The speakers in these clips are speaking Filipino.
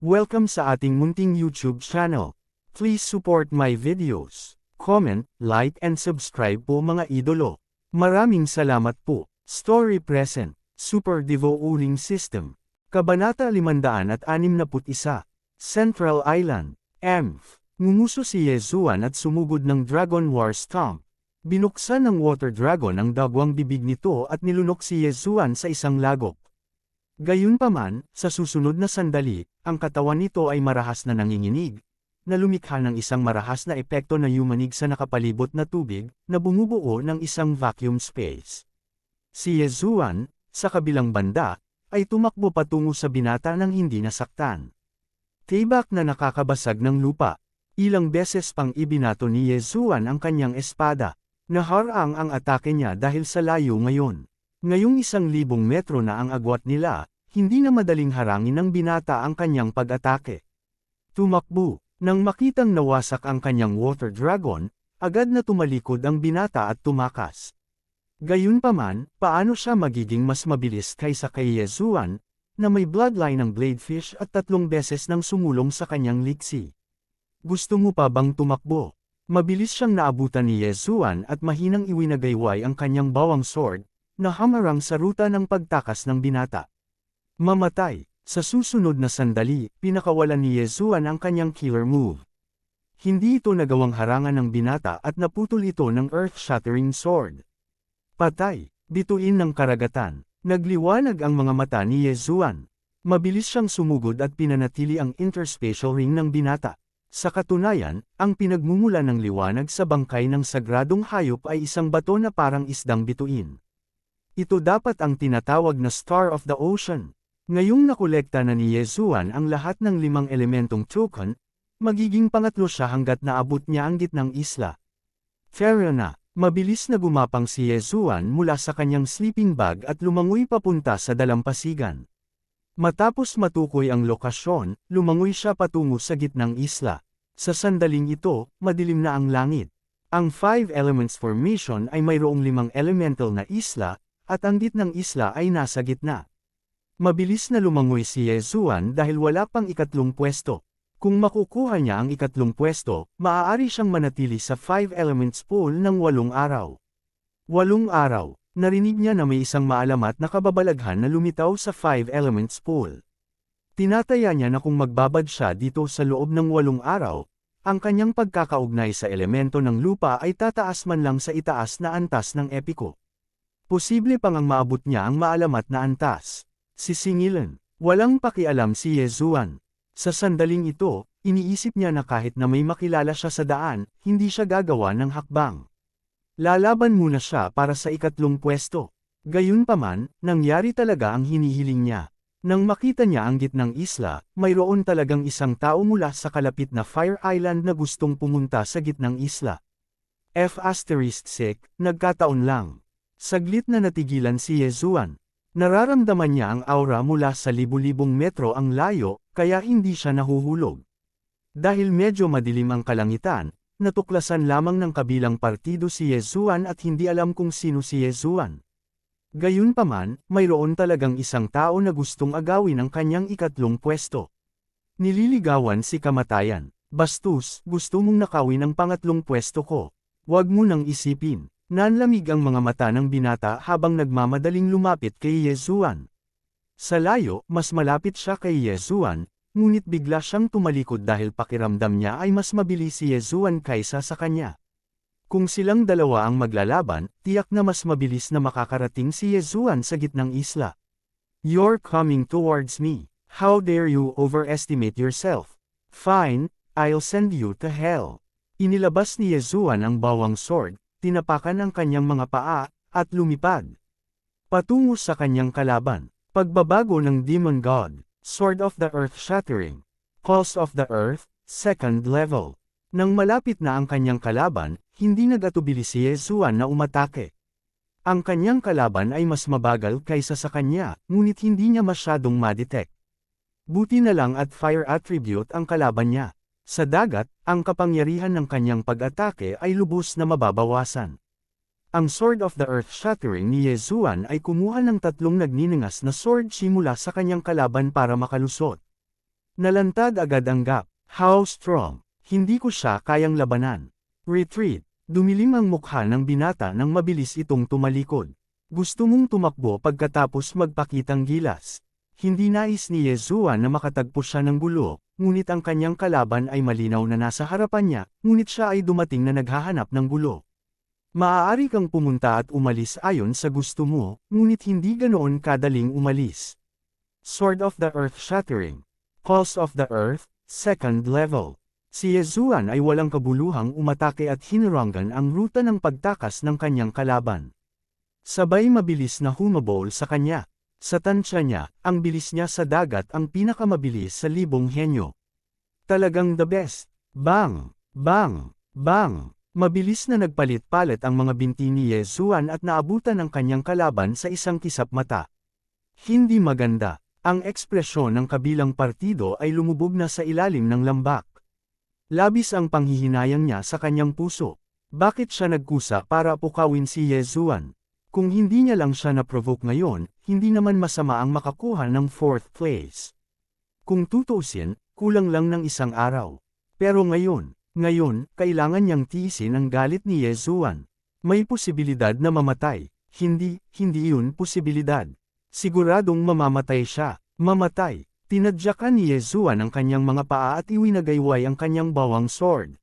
Welcome sa ating munting YouTube channel. Please support my videos. Comment, like and subscribe po mga idolo. Maraming salamat po. Story present. Super Devo Uling System. Kabanata 561. Central Island. EMF. Ngumuso si Yezuan at sumugod ng Dragon War Stomp. Binuksan ng Water Dragon ang dagwang bibig nito at nilunok si Yezuan sa isang lagok. Gayunpaman, sa susunod na sandali, ang katawan nito ay marahas na nanginginig, na lumikha ng isang marahas na epekto na yumanig sa nakapalibot na tubig, na bumubuo ng isang vacuum space. Si Yezuan, sa kabilang banda, ay tumakbo patungo sa binata nang hindi nasaktan. Tibak na nakakabasag ng lupa. Ilang beses pang ibinato ni Yezuan ang kanyang espada. Naharang ang atake niya dahil sa layo ngayon. Ngayong 1,000 metro na ang agwat nila, hindi na madaling harangin ng binata ang kanyang pag-atake. Tumakbo. Nang makitang nawasak ang kanyang Water Dragon, agad na tumalikod ang binata at tumakas. Gayunpaman, paano siya magiging mas mabilis kaysa kay Yezuan, na may bloodline ng Bladefish at 3 beses nang sumulong sa kanyang liksi? Gusto mo pa bang tumakbo? Mabilis siyang naabutan ni Yezuan at mahinang iwinagayway ang kanyang bawang sword, na hamarang sa ruta ng pagtakas ng binata. Mamatay. Sa susunod na sandali, pinakawalan ni Yezuan ang kanyang killer move. Hindi ito nagawang harangan ng binata at naputol ito ng earth-shattering sword. Patay. Bituin ng karagatan. Nagliwanag ang mga mata ni Yezuan. Mabilis siyang sumugod at pinanatili ang interspatial ring ng binata. Sa katunayan, ang pinagmumula ng liwanag sa bangkay ng sagradong hayop ay isang bato na parang isdang bituin. Ito dapat ang tinatawag na Star of the Ocean. Ngayong nakolekta na ni Yezuan ang lahat ng 5 elementong token, magiging pangatlo siya hanggat naabot niya ang gitnang isla. Fair na, mabilis na gumapang si Yezuan mula sa kanyang sleeping bag at lumangoy papunta sa dalampasigan. Matapos matukoy ang lokasyon, lumangoy siya patungo sa gitnang isla. Sa sandaling ito, madilim na ang langit. Ang 5 Elements Formation ay mayroong 5 elemental na isla, at ang gitnang isla ay nasa gitna. Mabilis na lumangoy si Yezuan dahil wala pang ikatlong pwesto. Kung makukuha niya ang ikatlong pwesto, maaari siyang manatili sa 5 Elements Pool ng 8 araw. 8 araw, narinig niya na may isang maalamat na kababalaghan na lumitaw sa 5 Elements Pool. Tinataya niya na kung magbabad siya dito sa loob ng 8 araw, ang kanyang pagkakaugnay sa elemento ng lupa ay tataas man lang sa itaas na antas ng epiko. Posible pang ang maabot niya ang maalamat na antas. Sisingilan. Walang pakialam si Yezuan. Sa sandaling ito, iniisip niya na kahit na may makilala siya sa daan, hindi siya gagawa ng hakbang. Lalaban muna siya para sa ikatlong pwesto. Gayunpaman, nangyari talaga ang hinihiling niya. Nang makita niya ang gitnang isla, mayroon talagang isang tao mula sa kalapit na Fire Island na gustong pumunta sa gitnang isla. Nagkataon lang. Saglit na natigilan si Yezuan. Nararamdaman niya ang aura mula sa libu-libong metro ang layo, kaya hindi siya nahuhulog. Dahil medyo madilim ang kalangitan, natuklasan lamang ng kabilang partido si Yezuan at hindi alam kung sino si Yezuan. Gayunpaman, mayroon talagang isang tao na gustong agawin ang kanyang ikatlong pwesto. Nililigawan si kamatayan. Bastos, gusto mong nakawin ang pangatlong pwesto ko. Huwag mo nang isipin. Nanlamig ang mga mata ng binata habang nagmamadaling lumapit kay Yezuan. Sa layo, mas malapit siya kay Yezuan, ngunit bigla siyang tumalikod dahil pakiramdam niya ay mas mabilis si Yezuan kaysa sa kanya. Kung silang dalawa ang maglalaban, tiyak na mas mabilis na makakarating si Yezuan sa gitnang isla. You're coming towards me. How dare you overestimate yourself? Fine, I'll send you to hell. Inilabas ni Yezuan ang bawang sword, tinapakan ang kanyang mga paa, at lumipad. Patungo sa kanyang kalaban. Pagbabago ng Demon God, Sword of the Earth Shattering. Pulse of the Earth, 2nd level. Nang malapit na ang kanyang kalaban, hindi nagatubili si Yezuan na umatake. Ang kanyang kalaban ay mas mabagal kaysa sa kanya, ngunit hindi niya masyadong ma-detect. Buti na lang at fire attribute ang kalaban niya. Sa dagat, ang kapangyarihan ng kanyang pag-atake ay lubos na mababawasan. Ang Sword of the Earth Shattering ni Yezuan ay kumuha ng 3 nagniningas na sword simula sa kanyang kalaban para makalusot. Nalantad agad ang gap. How strong? Hindi ko siya kayang labanan. Retreat. Dumilim ang mukha ng binata nang mabilis itong tumalikod. Gusto mong tumakbo pagkatapos magpakitang gilas. Hindi nais ni Yezuan na makatagpo siya ng gulo, ngunit ang kanyang kalaban ay malinaw na nasa harapan niya, ngunit siya ay dumating na naghahanap ng gulo. Maaari kang pumunta at umalis ayon sa gusto mo, ngunit hindi ganoon kadaling umalis. Sword of the Earth Shattering. Pulse of the Earth, 2nd level. Si Yezuan ay walang kabuluhang umatake at hinaranggan ang ruta ng pagtakas ng kanyang kalaban. Sabay mabilis na humabol sa kanya. Sa tansya niya, ang bilis niya sa dagat ang pinakamabilis sa libong henyo. Talagang the best. Bang! Bang! Bang! Mabilis na nagpalit-palit ang mga binti ni Yezuan at naabutan ang kanyang kalaban sa isang kisap mata. Hindi maganda. Ang ekspresyon ng kabilang partido ay lumubog na sa ilalim ng lambak. Labis ang panghihinayang niya sa kanyang puso. Bakit siya nagkusa para pukawin si Yezuan? Kung hindi niya lang siya na-provoke ngayon, hindi naman masama ang makakuha ng 4th place. Kung tutuusin, kulang lang ng isang araw. Pero ngayon, kailangan niyang tiisin ang galit ni Yezuan. May posibilidad na mamatay. Hindi yun posibilidad. Siguradong mamamatay siya. Mamatay. Tinadyakan ni Yezuan ang kanyang mga paa at iwinagayway ang kanyang bawang sword.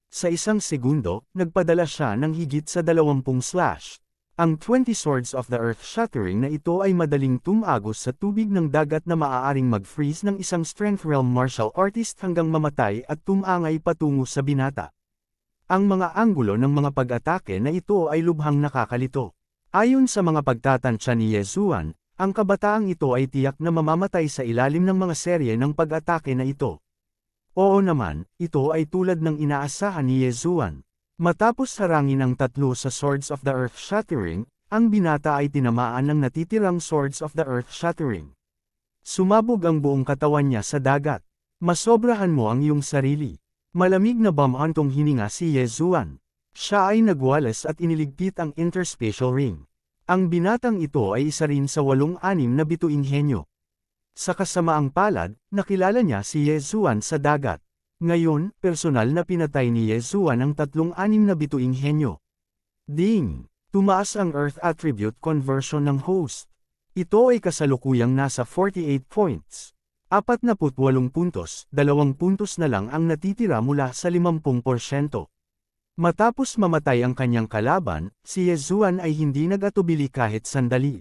Sa isang segundo, nagpadala siya ng higit sa 20 slash. Ang 20 Swords of the Earth Shattering na ito ay madaling tumagos sa tubig ng dagat na maaaring mag-freeze ng isang Strength Realm martial artist hanggang mamatay at tumangay patungo sa binata. Ang mga anggulo ng mga pag-atake na ito ay lubhang nakakalito. Ayon sa mga pagtatansya ni Yezuan, ang kabataang ito ay tiyak na mamamatay sa ilalim ng mga serye ng pag-atake na ito. Oo naman, ito ay tulad ng inaasahan ni Yezuan. Matapos harangin ang 3 sa Swords of the Earth Shattering, ang binata ay tinamaan ng natitirang Swords of the Earth Shattering. Sumabog ang buong katawan niya sa dagat. Masobrahan mo ang iyong sarili. Malamig na bamantong hininga si Yezuan. Siya ay nagwalas at iniligpit ang interspatial ring. Ang binatang ito ay isa rin sa 8-6 na bituing henyo. Sa kasamaang palad, nakilala niya si Yezuan sa dagat. Ngayon, personal na pinatay ni Yezuan ang 3-6 na bituing henyo. Ding! Tumaas ang Earth Attribute Conversion ng host. Ito ay kasalukuyang nasa 48 points. 48 puntos, 2 puntos na lang ang natitira mula sa 50%. Matapos mamatay ang kanyang kalaban, si Yezuan ay hindi nag-atubili kahit sandali.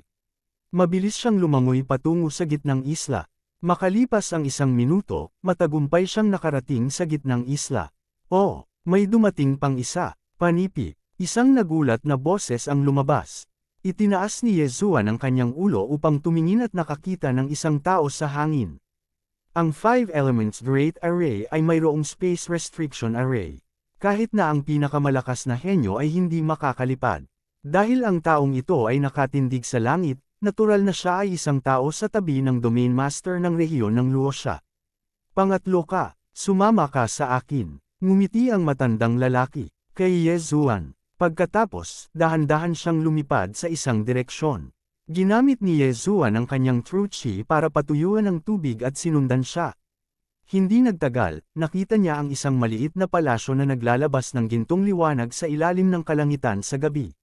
Mabilis siyang lumangoy patungo sa gitnang isla. Makalipas ang 1 minuto, matagumpay siyang nakarating sa gitnang isla. Oh, may dumating pang isa, panipi. Isang nagulat na boses ang lumabas. Itinaas ni Yezuan ang kanyang ulo upang tumingin at nakakita ng isang tao sa hangin. Ang 5 Elements Great Array ay mayroong Space Restriction Array. Kahit na ang pinakamalakas na henyo ay hindi makakalipad. Dahil ang taong ito ay nakatindig sa langit, natural na siya ay isang tao sa tabi ng Domain Master ng rehiyon ng Luosha. Pangatlo ka, sumama ka sa akin. Ngumiti ang matandang lalaki, kay Yezuan. Pagkatapos, dahan-dahan siyang lumipad sa isang direksyon. Ginamit ni Yezuan ang kanyang True Chi para patuyuan ang tubig at sinundan siya. Hindi nagtagal, nakita niya ang isang maliit na palasyo na naglalabas ng gintong liwanag sa ilalim ng kalangitan sa gabi.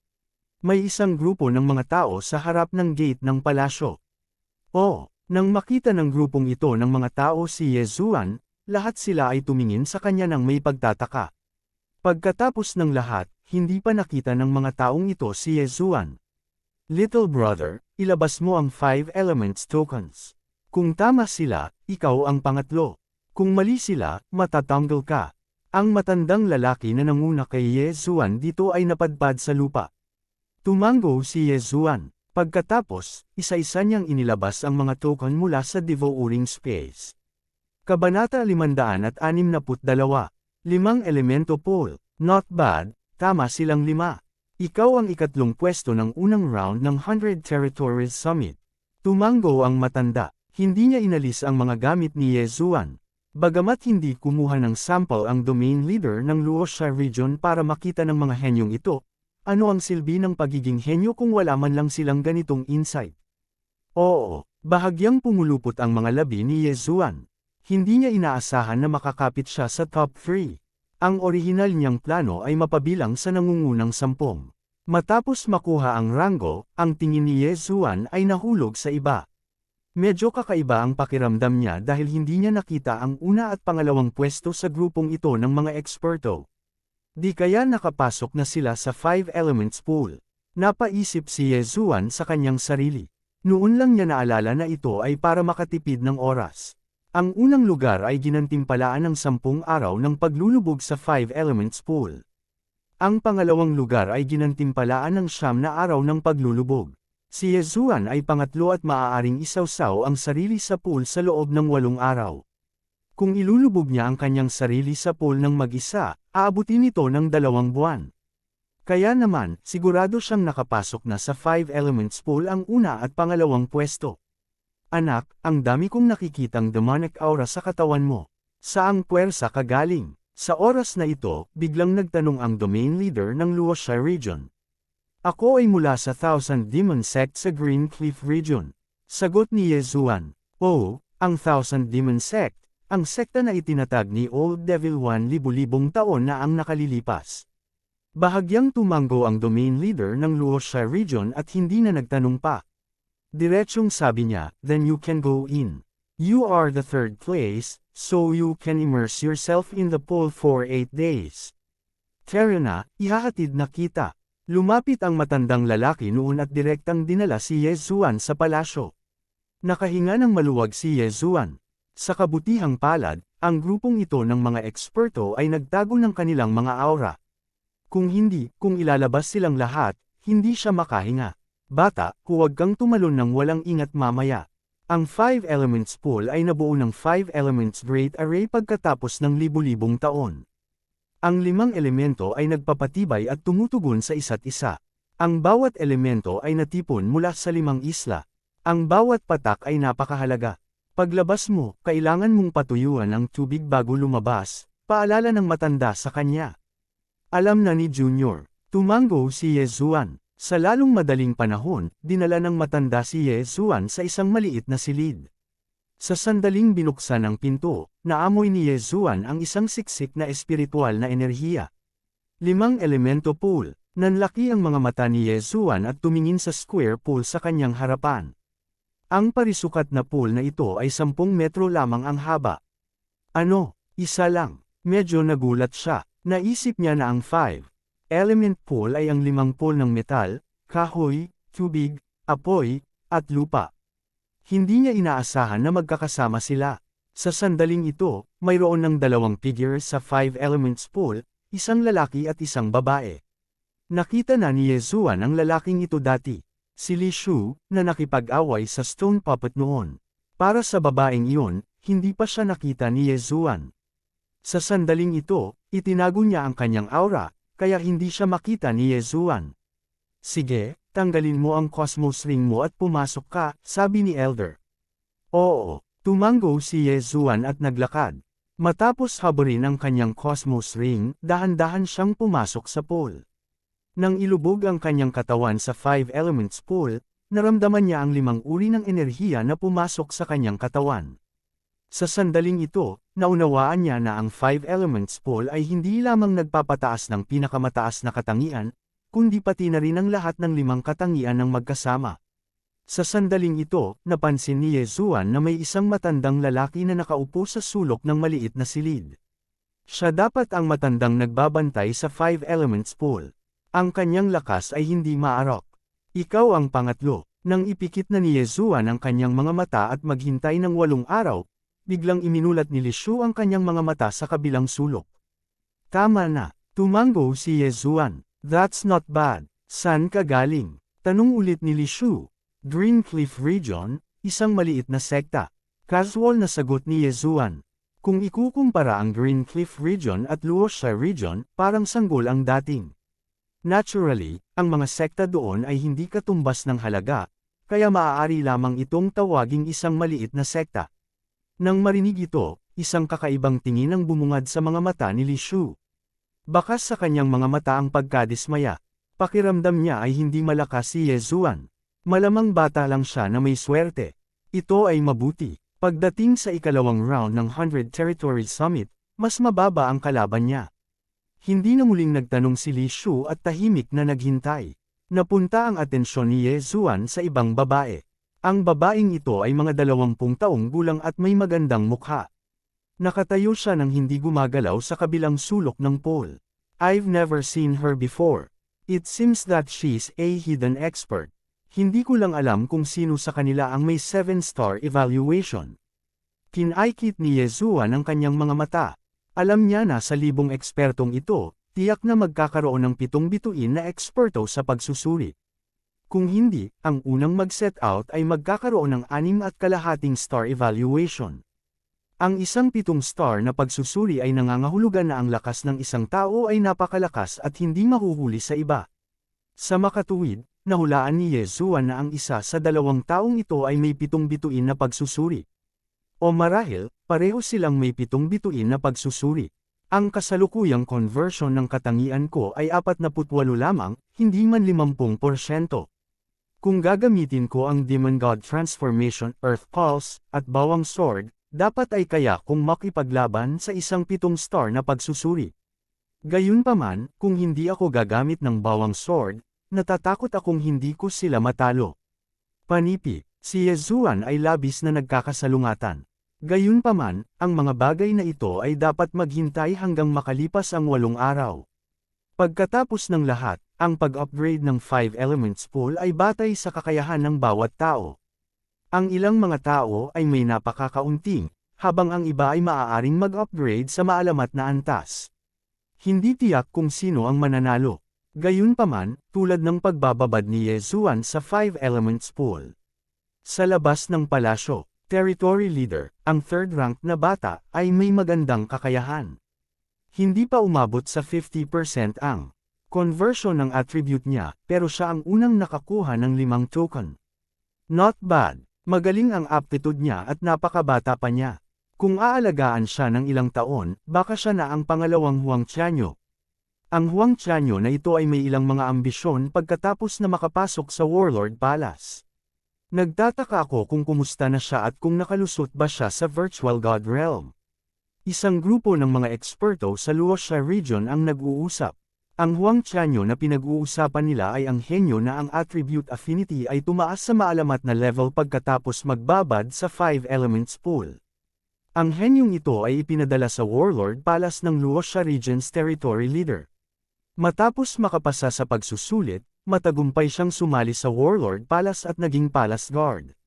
May isang grupo ng mga tao sa harap ng gate ng palasyo. Nang makita ng grupong ito ng mga tao si Yezuan, lahat sila ay tumingin sa kanya ng may pagtataka. Pagkatapos ng lahat, hindi pa nakita ng mga taong ito si Yezuan. Little brother, ilabas mo ang 5 elements tokens. Kung tama sila, ikaw ang pangatlo. Kung mali sila, matatanggal ka. Ang matandang lalaki na nanguna kay Yezuan dito ay napadpad sa lupa. Tumango si Yezuan. Pagkatapos, isa-isa niyang inilabas ang mga token mula sa devouring space. Kabanata 562. 5 elemento pole. Not bad, tama silang 5. Ikaw ang ikatlong pwesto ng unang round ng 100 Territories Summit. Tumango ang matanda. Hindi niya inalis ang mga gamit ni Yezuan. Bagamat hindi kumuha ng sample ang domain leader ng Luosha region para makita ng mga henyong ito, ano ang silbi ng pagiging henyo kung wala man lang silang ganitong insight? Oo, bahagyang pumulupot ang mga labi ni Yezuan. Hindi niya inaasahan na makakapit siya sa top 3. Ang orihinal niyang plano ay mapabilang sa nangungunang 10. Matapos makuha ang ranggo, ang tingin ni Ye Zuan ay nahulog sa iba. Medyo kakaiba ang pakiramdam niya dahil hindi niya nakita ang una at pangalawang pwesto sa grupong ito ng mga eksperto. Di kaya nakapasok na sila sa 5 Elements pool. Napaisip si Ye Zuan sa kanyang sarili. Noon lang niya naalala na ito ay para makatipid ng oras. Ang unang lugar ay ginantimpalaan ng 10 araw ng paglulubog sa 5 Elements pool. Ang pangalawang lugar ay ginantimpalaan ng 9 na araw ng paglulubog. Si Ye Zuan ay pangatlo at maaaring isawsaw ang sarili sa pool sa loob ng 8 araw. Kung ilulubog niya ang kanyang sarili sa pool ng mag-isa, aabutin ito ng 2 buwan. Kaya naman, sigurado siyang nakapasok na sa 5 Elements pool ang una at pangalawang pwesto. Anak, ang dami kong nakikitang demonic aura sa katawan mo. Saang puwersa ka galing? Sa oras na ito, biglang nagtanong ang domain leader ng Luoxia region. Ako ay mula sa Thousand Demon Sect sa Green Cliff region. Sagot ni Ye Zuan. Oh, ang Thousand Demon Sect, ang sekta na itinatag ni Old Devil 1,000 taon na ang nakalilipas. Bahagyang tumango ang domain leader ng Luoxia region at hindi na nagtanong pa. Diretsyong sabi niya, then you can go in. You are the 3rd place, so you can immerse yourself in the pool for 8 days. Tara na, ihahatid na kita. Lumapit ang matandang lalaki noon at direktang dinala si Ye Zuan sa palasyo. Nakahinga ng maluwag si Ye Zuan. Sa kabutihang palad, ang grupong ito ng mga eksperto ay nagtago ng kanilang mga aura. Kung ilalabas silang lahat, hindi siya makahinga. Bata, huwag kang tumalon ng walang ingat mamaya. Ang 5 Elements pool ay nabuo ng 5 Elements Great Array pagkatapos ng libu-libong taon. Ang 5 elemento ay nagpapatibay at tumutugon sa isa't isa. Ang bawat elemento ay natipon mula sa 5 isla. Ang bawat patak ay napakahalaga. Paglabas mo, kailangan mong patuyuan ang tubig bago lumabas, paalala ng matanda sa kanya. Alam na ni Junior. Tumango si Ye Zuan. Sa lalong madaling panahon, dinala ng matanda si Ye Zuan sa isang maliit na silid. Sa sandaling binuksan ang pinto, naamoy ni Ye Zuan ang isang siksik na espiritual na enerhiya. 5 elemento pool. Nanlaki ang mga mata ni Ye Zuan at tumingin sa square pool sa kanyang harapan. Ang parisukat na pool na ito ay 10 metro lamang ang haba. Ano? Isa lang. Medyo nagulat siya. Naisip niya na ang 5 element pool ay ang 5 pool ng metal, kahoy, tubig, apoy, at lupa. Hindi niya inaasahan na magkakasama sila. Sa sandaling ito, mayroon ng 2 figures sa 5 elements pool, isang lalaki at isang babae. Nakita na ni Ye Zuan ang lalaking ito dati. Si Li Shu, na nakipag-away sa stone puppet noon. Para sa babaeng iyon, hindi pa siya nakita ni Ye Zuan. Sa sandaling ito, itinago niya ang kanyang aura, kaya hindi siya makita ni Ye Zuan. Sige, tanggalin mo ang cosmos ring mo at pumasok ka, sabi ni Elder. Oo, tumango si Ye Zuan at naglakad. Matapos haburin ang kanyang cosmos ring, dahan-dahan siyang pumasok sa pool. Nang ilubog ang kanyang katawan sa 5 elements pool, naramdaman niya ang 5 uri ng enerhiya na pumasok sa kanyang katawan. Sa sandaling ito, naunawaan niya na ang 5 elements pool ay hindi lamang nagpapataas ng pinakamataas na katangian, kundi pati na rin ang lahat ng 5 katangian ng magkasama. Sa sandaling ito, napansin ni Ye Zuan na may isang matandang lalaki na nakaupo sa sulok ng maliit na silid. Siya dapat ang matandang nagbabantay sa 5 elements pool. Ang kanyang lakas ay hindi maarok. Ikaw ang pangatlo. Nang ipikit na ni Ye Zuan ang kanyang mga mata at maghintay ng 8 araw, biglang iminulat ni Li Shu ang kanyang mga mata sa kabilang sulok. Tama na, tumango si Ye Zuan. That's not bad. Saan ka galing? Tanong ulit ni Li Shu. Green Cliff Region, isang maliit na sekta. Casual na sagot ni Ye Zuan. Kung ikukumpara ang Green Cliff Region at Luoxia Region, parang sanggol ang dating. Naturally, ang mga sekta doon ay hindi katumbas ng halaga, kaya maaari lamang itong tawaging isang maliit na sekta. Nang marinig ito, isang kakaibang tingin ang bumungad sa mga mata ni Li Shu. Bakas sa kanyang mga mata ang pagkadismaya. Pakiramdam niya ay hindi malakas si Ye Zuan. Malamang bata lang siya na may swerte. Ito ay mabuti. Pagdating sa ikalawang round ng 100 Territories Summit, mas mababa ang kalaban niya. Hindi na muling nagtanong si Li Shu at tahimik na naghintay. Napunta ang atensyon ni Ye Zuan sa ibang babae. Ang babaeng ito ay mga 20 taong gulang at may magandang mukha. Nakatayo siya nang hindi gumagalaw sa kabilang sulok ng pole. I've never seen her before. It seems that she's a hidden expert. Hindi ko lang alam kung sino sa kanila ang may 7-star evaluation. Kinaikit ni Ye Zuan ang kanyang mga mata. Alam niya na sa libong ekspertong ito, tiyak na magkakaroon ng 7 bituin na eksperto sa pagsusuri. Kung hindi, ang unang mag-set out ay magkakaroon ng 6.5 star evaluation. Ang isang 7 star na pagsusuri ay nangangahulugan na ang lakas ng isang tao ay napakalakas at hindi mahuhuli sa iba. Sa makatuwid, nahulaan ni Ye Zuan na ang isa sa 2 taong ito ay may 7 bituin na pagsusuri. O marahil, pareho silang may 7 bituin na pagsusuri. Ang kasalukuyang conversion ng katangian ko ay 48 lamang, hindi man 50%. Kung gagamitin ko ang Demon God Transformation, Earth Pulse, at Bawang Sword, dapat ay kaya kung makipaglaban sa isang 7 star na pagsusuri. Gayunpaman, kung hindi ako gagamit ng Bawang Sword, natatakot akong hindi ko sila matalo. Panipi, si Ye Zuan ay labis na nagkakasalungatan. Gayunpaman, ang mga bagay na ito ay dapat maghintay hanggang makalipas ang 8 araw. Pagkatapos ng lahat, ang pag-upgrade ng 5 Elements Pool ay batay sa kakayahan ng bawat tao. Ang ilang mga tao ay may napakakaunting, habang ang iba ay maaaring mag-upgrade sa maalamat na antas. Hindi tiyak kung sino ang mananalo. Gayunpaman, tulad ng pagbababad ni Ye Zuan sa 5 Elements Pool. Sa labas ng palasyo, Territory Leader, ang 3rd rank na bata, ay may magandang kakayahan. Hindi pa umabot sa 50% ang conversion ng attribute niya, pero siya ang unang nakakuha ng 5 token. Not bad. Magaling ang aptitude niya at napakabata pa niya. Kung aalagaan siya ng ilang taon, baka siya na ang pangalawang Huang Qianyu. Ang Huang Qianyu na ito ay may ilang mga ambisyon pagkatapos na makapasok sa Warlord Palace. Nagtataka ako kung kumusta na siya at kung nakalusot ba siya sa Virtual God Realm. Isang grupo ng mga eksperto sa Luoxia region ang nag-uusap. Ang Huang Qianyu na pinag-uusapan nila ay ang henyo na ang attribute affinity ay tumaas sa maalamat na level pagkatapos magbabad sa 5 Elements Pool. Ang henyong ito ay ipinadala sa Warlord Palace ng Luoxia Region's Territory Leader. Matapos makapasa sa pagsusulit, matagumpay siyang sumali sa Warlord Palace at naging Palace Guard.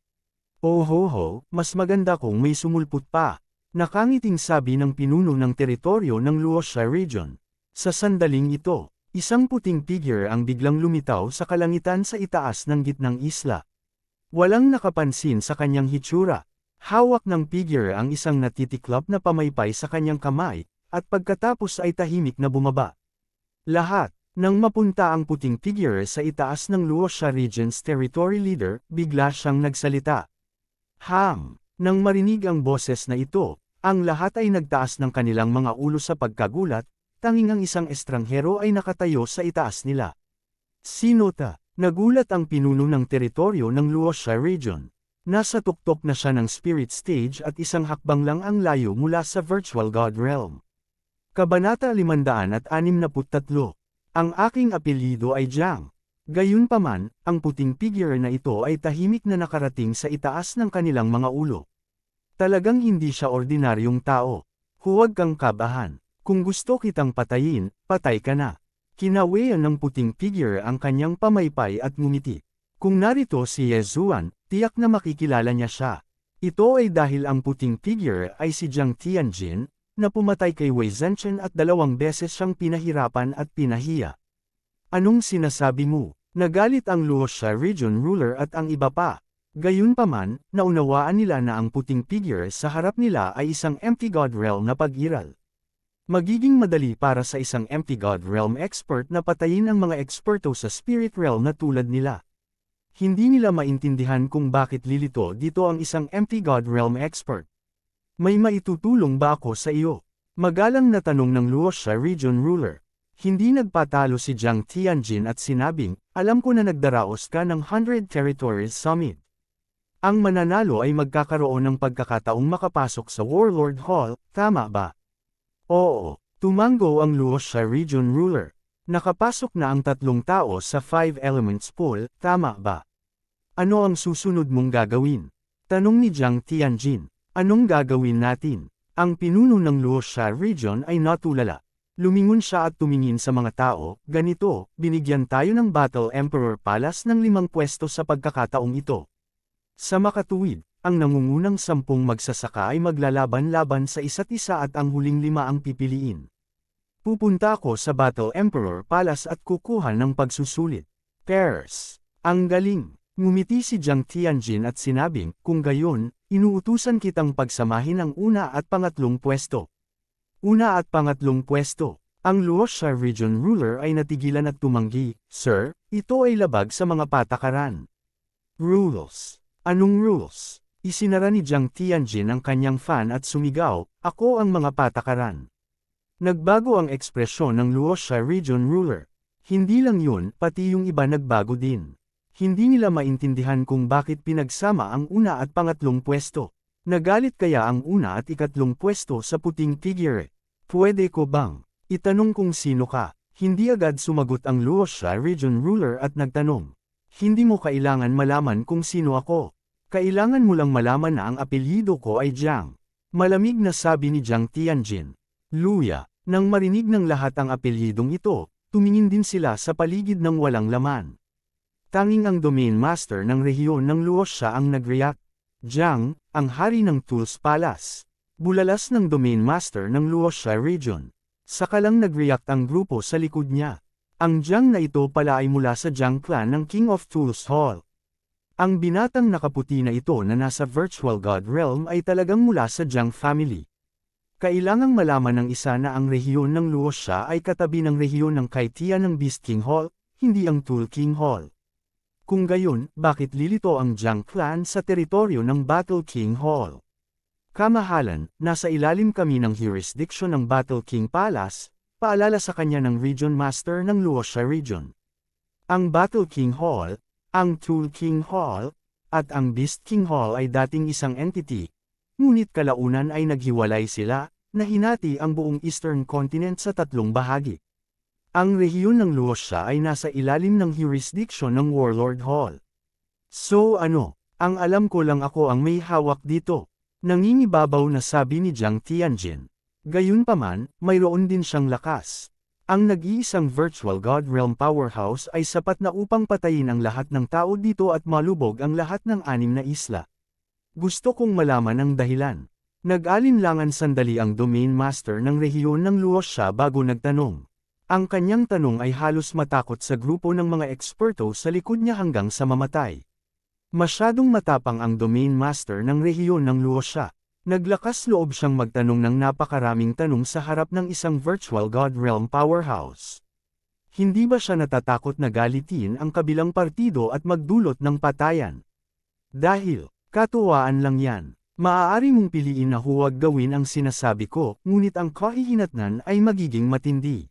Oh ho ho, mas maganda kung may sumulpot pa. Nakangiting sabi ng pinuno ng teritoryo ng Luoxia Region. Sa sandaling ito, isang puting figure ang biglang lumitaw sa kalangitan sa itaas ng gitnang isla. Walang nakapansin sa kanyang hitsura. Hawak ng figure ang isang natitiklop na pamaypay sa kanyang kamay, at pagkatapos ay tahimik na bumaba. Lahat, nang mapunta ang puting figure sa itaas ng Luoxia Region's Territory Leader, bigla siyang nagsalita. Nang marinig ang boses na ito, ang lahat ay nagtaas ng kanilang mga ulo sa pagkagulat, tanging ang isang estranghero ay nakatayo sa itaas nila. Sino ta? Nagulat ang pinuno ng teritoryo ng Luoxia Region. Nasa tuktok na siya ng Spirit Stage at isang hakbang lang ang layo mula sa Virtual God Realm. Kabanata 563. Ang aking apelyido ay Jiang. Gayunpaman, ang puting figure na ito ay tahimik na nakarating sa itaas ng kanilang mga ulo. Talagang hindi siya ordinaryong tao. Huwag kang kabahan. Kung gusto kitang patayin, patay ka na. Kinawayan ng puting figure ang kanyang pamaypay at ngumiti. Kung narito si Ye Zuan, tiyak na makikilala niya siya. Ito ay dahil ang puting figure ay si Jiang Tianjin, na pumatay kay Wei Zhenchen at 2 beses siyang pinahirapan at pinahiya. Anong sinasabi mo? Nagalit ang Luoxia Region ruler at ang iba pa. Gayunpaman, naunawaan nila na ang puting figure sa harap nila ay isang empty God Realm na pag-iral. Magiging madali para sa isang empty God Realm expert na patayin ang mga eksperto sa Spirit Realm na tulad nila. Hindi nila maintindihan kung bakit lilito dito ang isang empty God Realm expert. May maitutulong ba ako sa iyo? Magalang na tanong ng Luoxia Region ruler. Hindi nagpatalo si Jiang Tianjin at sinabing, alam ko na nagdaraos ka ng 100 Territories Summit. Ang mananalo ay magkakaroon ng pagkakataong makapasok sa Warlord Hall, tama ba? Oo, tumango ang Luoxia Region Ruler. Nakapasok na ang 3 tao sa 5 Elements Pool, tama ba? Ano ang susunod mong gagawin? Tanong ni Jiang Tianjin. Anong gagawin natin? Ang pinuno ng Luoxia Region ay natulala. Lumingon siya at tumingin sa mga tao, ganito, binigyan tayo ng Battle Emperor Palace ng 5 pwesto sa pagkakataong ito. Sa makatuwid, ang nangungunang 10 magsasaka ay maglalaban-laban sa isa't isa at ang huling 5 ang pipiliin. Pupunta ako sa Battle Emperor Palace at kukuha ng pagsusulit. Pairs. Ang galing. Ngumiti si Jiang Tianjin at sinabing, kung gayon, inuutusan kitang pagsamahin ang 1 at 2 pwesto. 1 at 2 pwesto. Ang Luoxia Region Ruler ay natigilan at tumanggi, Sir, ito ay labag sa mga patakaran. Rules. Anong rules? Isinara ni Jiang Tianjin ang kanyang fan at sumigaw, ako ang mga patakaran. Nagbago ang ekspresyon ng Luoxia Region Ruler. Hindi lang yun, pati yung iba nagbago din. Hindi nila maintindihan kung bakit pinagsama ang 1 at 2 pwesto. Nagalit kaya ang 1 at 3 pwesto sa puting figure? Pwede ko bang itanong kung sino ka? Hindi agad sumagot ang Luoxia Region Ruler at nagtanong. Hindi mo kailangan malaman kung sino ako. Kailangan mo lang malaman na ang apelyido ko ay Jiang. Malamig na sabi ni Jiang Tianjin. Luya, nang marinig ng lahat ang apelyidong ito, tumingin din sila sa paligid ng walang laman. Tanging ang Domain Master ng rehiyon ng Luoxia ang nag-react. Jiang, ang hari ng Tools Palace. Bulalas ng Domain Master ng Luoxia Region. Saka lang nag-react ang grupo sa likod niya. Ang Jiang na ito pala ay mula sa Jiang clan ng King of Tools Hall. Ang binatang nakaputi na ito na nasa Virtual God Realm ay talagang mula sa Jiang family. Kailangang malaman ng isa na ang rehiyon ng Luoxia ay katabi ng rehiyon ng Kaitia ng Beast King Hall, hindi ang Tool King Hall. Kung gayon, bakit lilito ang Jiang clan sa teritoryo ng Battle King Hall? Kamahalan, nasa ilalim kami ng jurisdiction ng Battle King Palace, paalala sa kanya ng Region Master ng Luoxia Region. Ang Battle King Hall, ang Tool King Hall, at ang Beast King Hall ay dating isang entity, ngunit kalaunan ay naghiwalay sila, na hinati ang buong Eastern Continent sa 3 bahagi. Ang rehiyon ng Luoxia ay nasa ilalim ng jurisdiction ng Warlord Hall. So ano, ang alam ko lang ako ang may hawak dito, nangingibabaw na sabi ni Jiang Tianjin. Gayunpaman, mayroon din siyang lakas. Ang nag-iisang Virtual God Realm Powerhouse ay sapat na upang patayin ang lahat ng tao dito at malubog ang lahat ng 6 na isla. Gusto kong malaman ang dahilan. Nag-alinlangan sandali ang Domain Master ng rehiyon ng Luoxia bago nagtanong. Ang kanyang tanong ay halos matakot sa grupo ng mga eksperto sa likod niya hanggang sa mamatay. Masyadong matapang ang Domain Master ng rehiyon ng Luoxia. Naglakas loob siyang magtanong ng napakaraming tanong sa harap ng isang Virtual God Realm Powerhouse. Hindi ba siya natatakot na galitin ang kabilang partido at magdulot ng patayan? Dahil, katuwaan lang yan. Maaari mong piliin na huwag gawin ang sinasabi ko, ngunit ang kahihinatnan ay magiging matindi.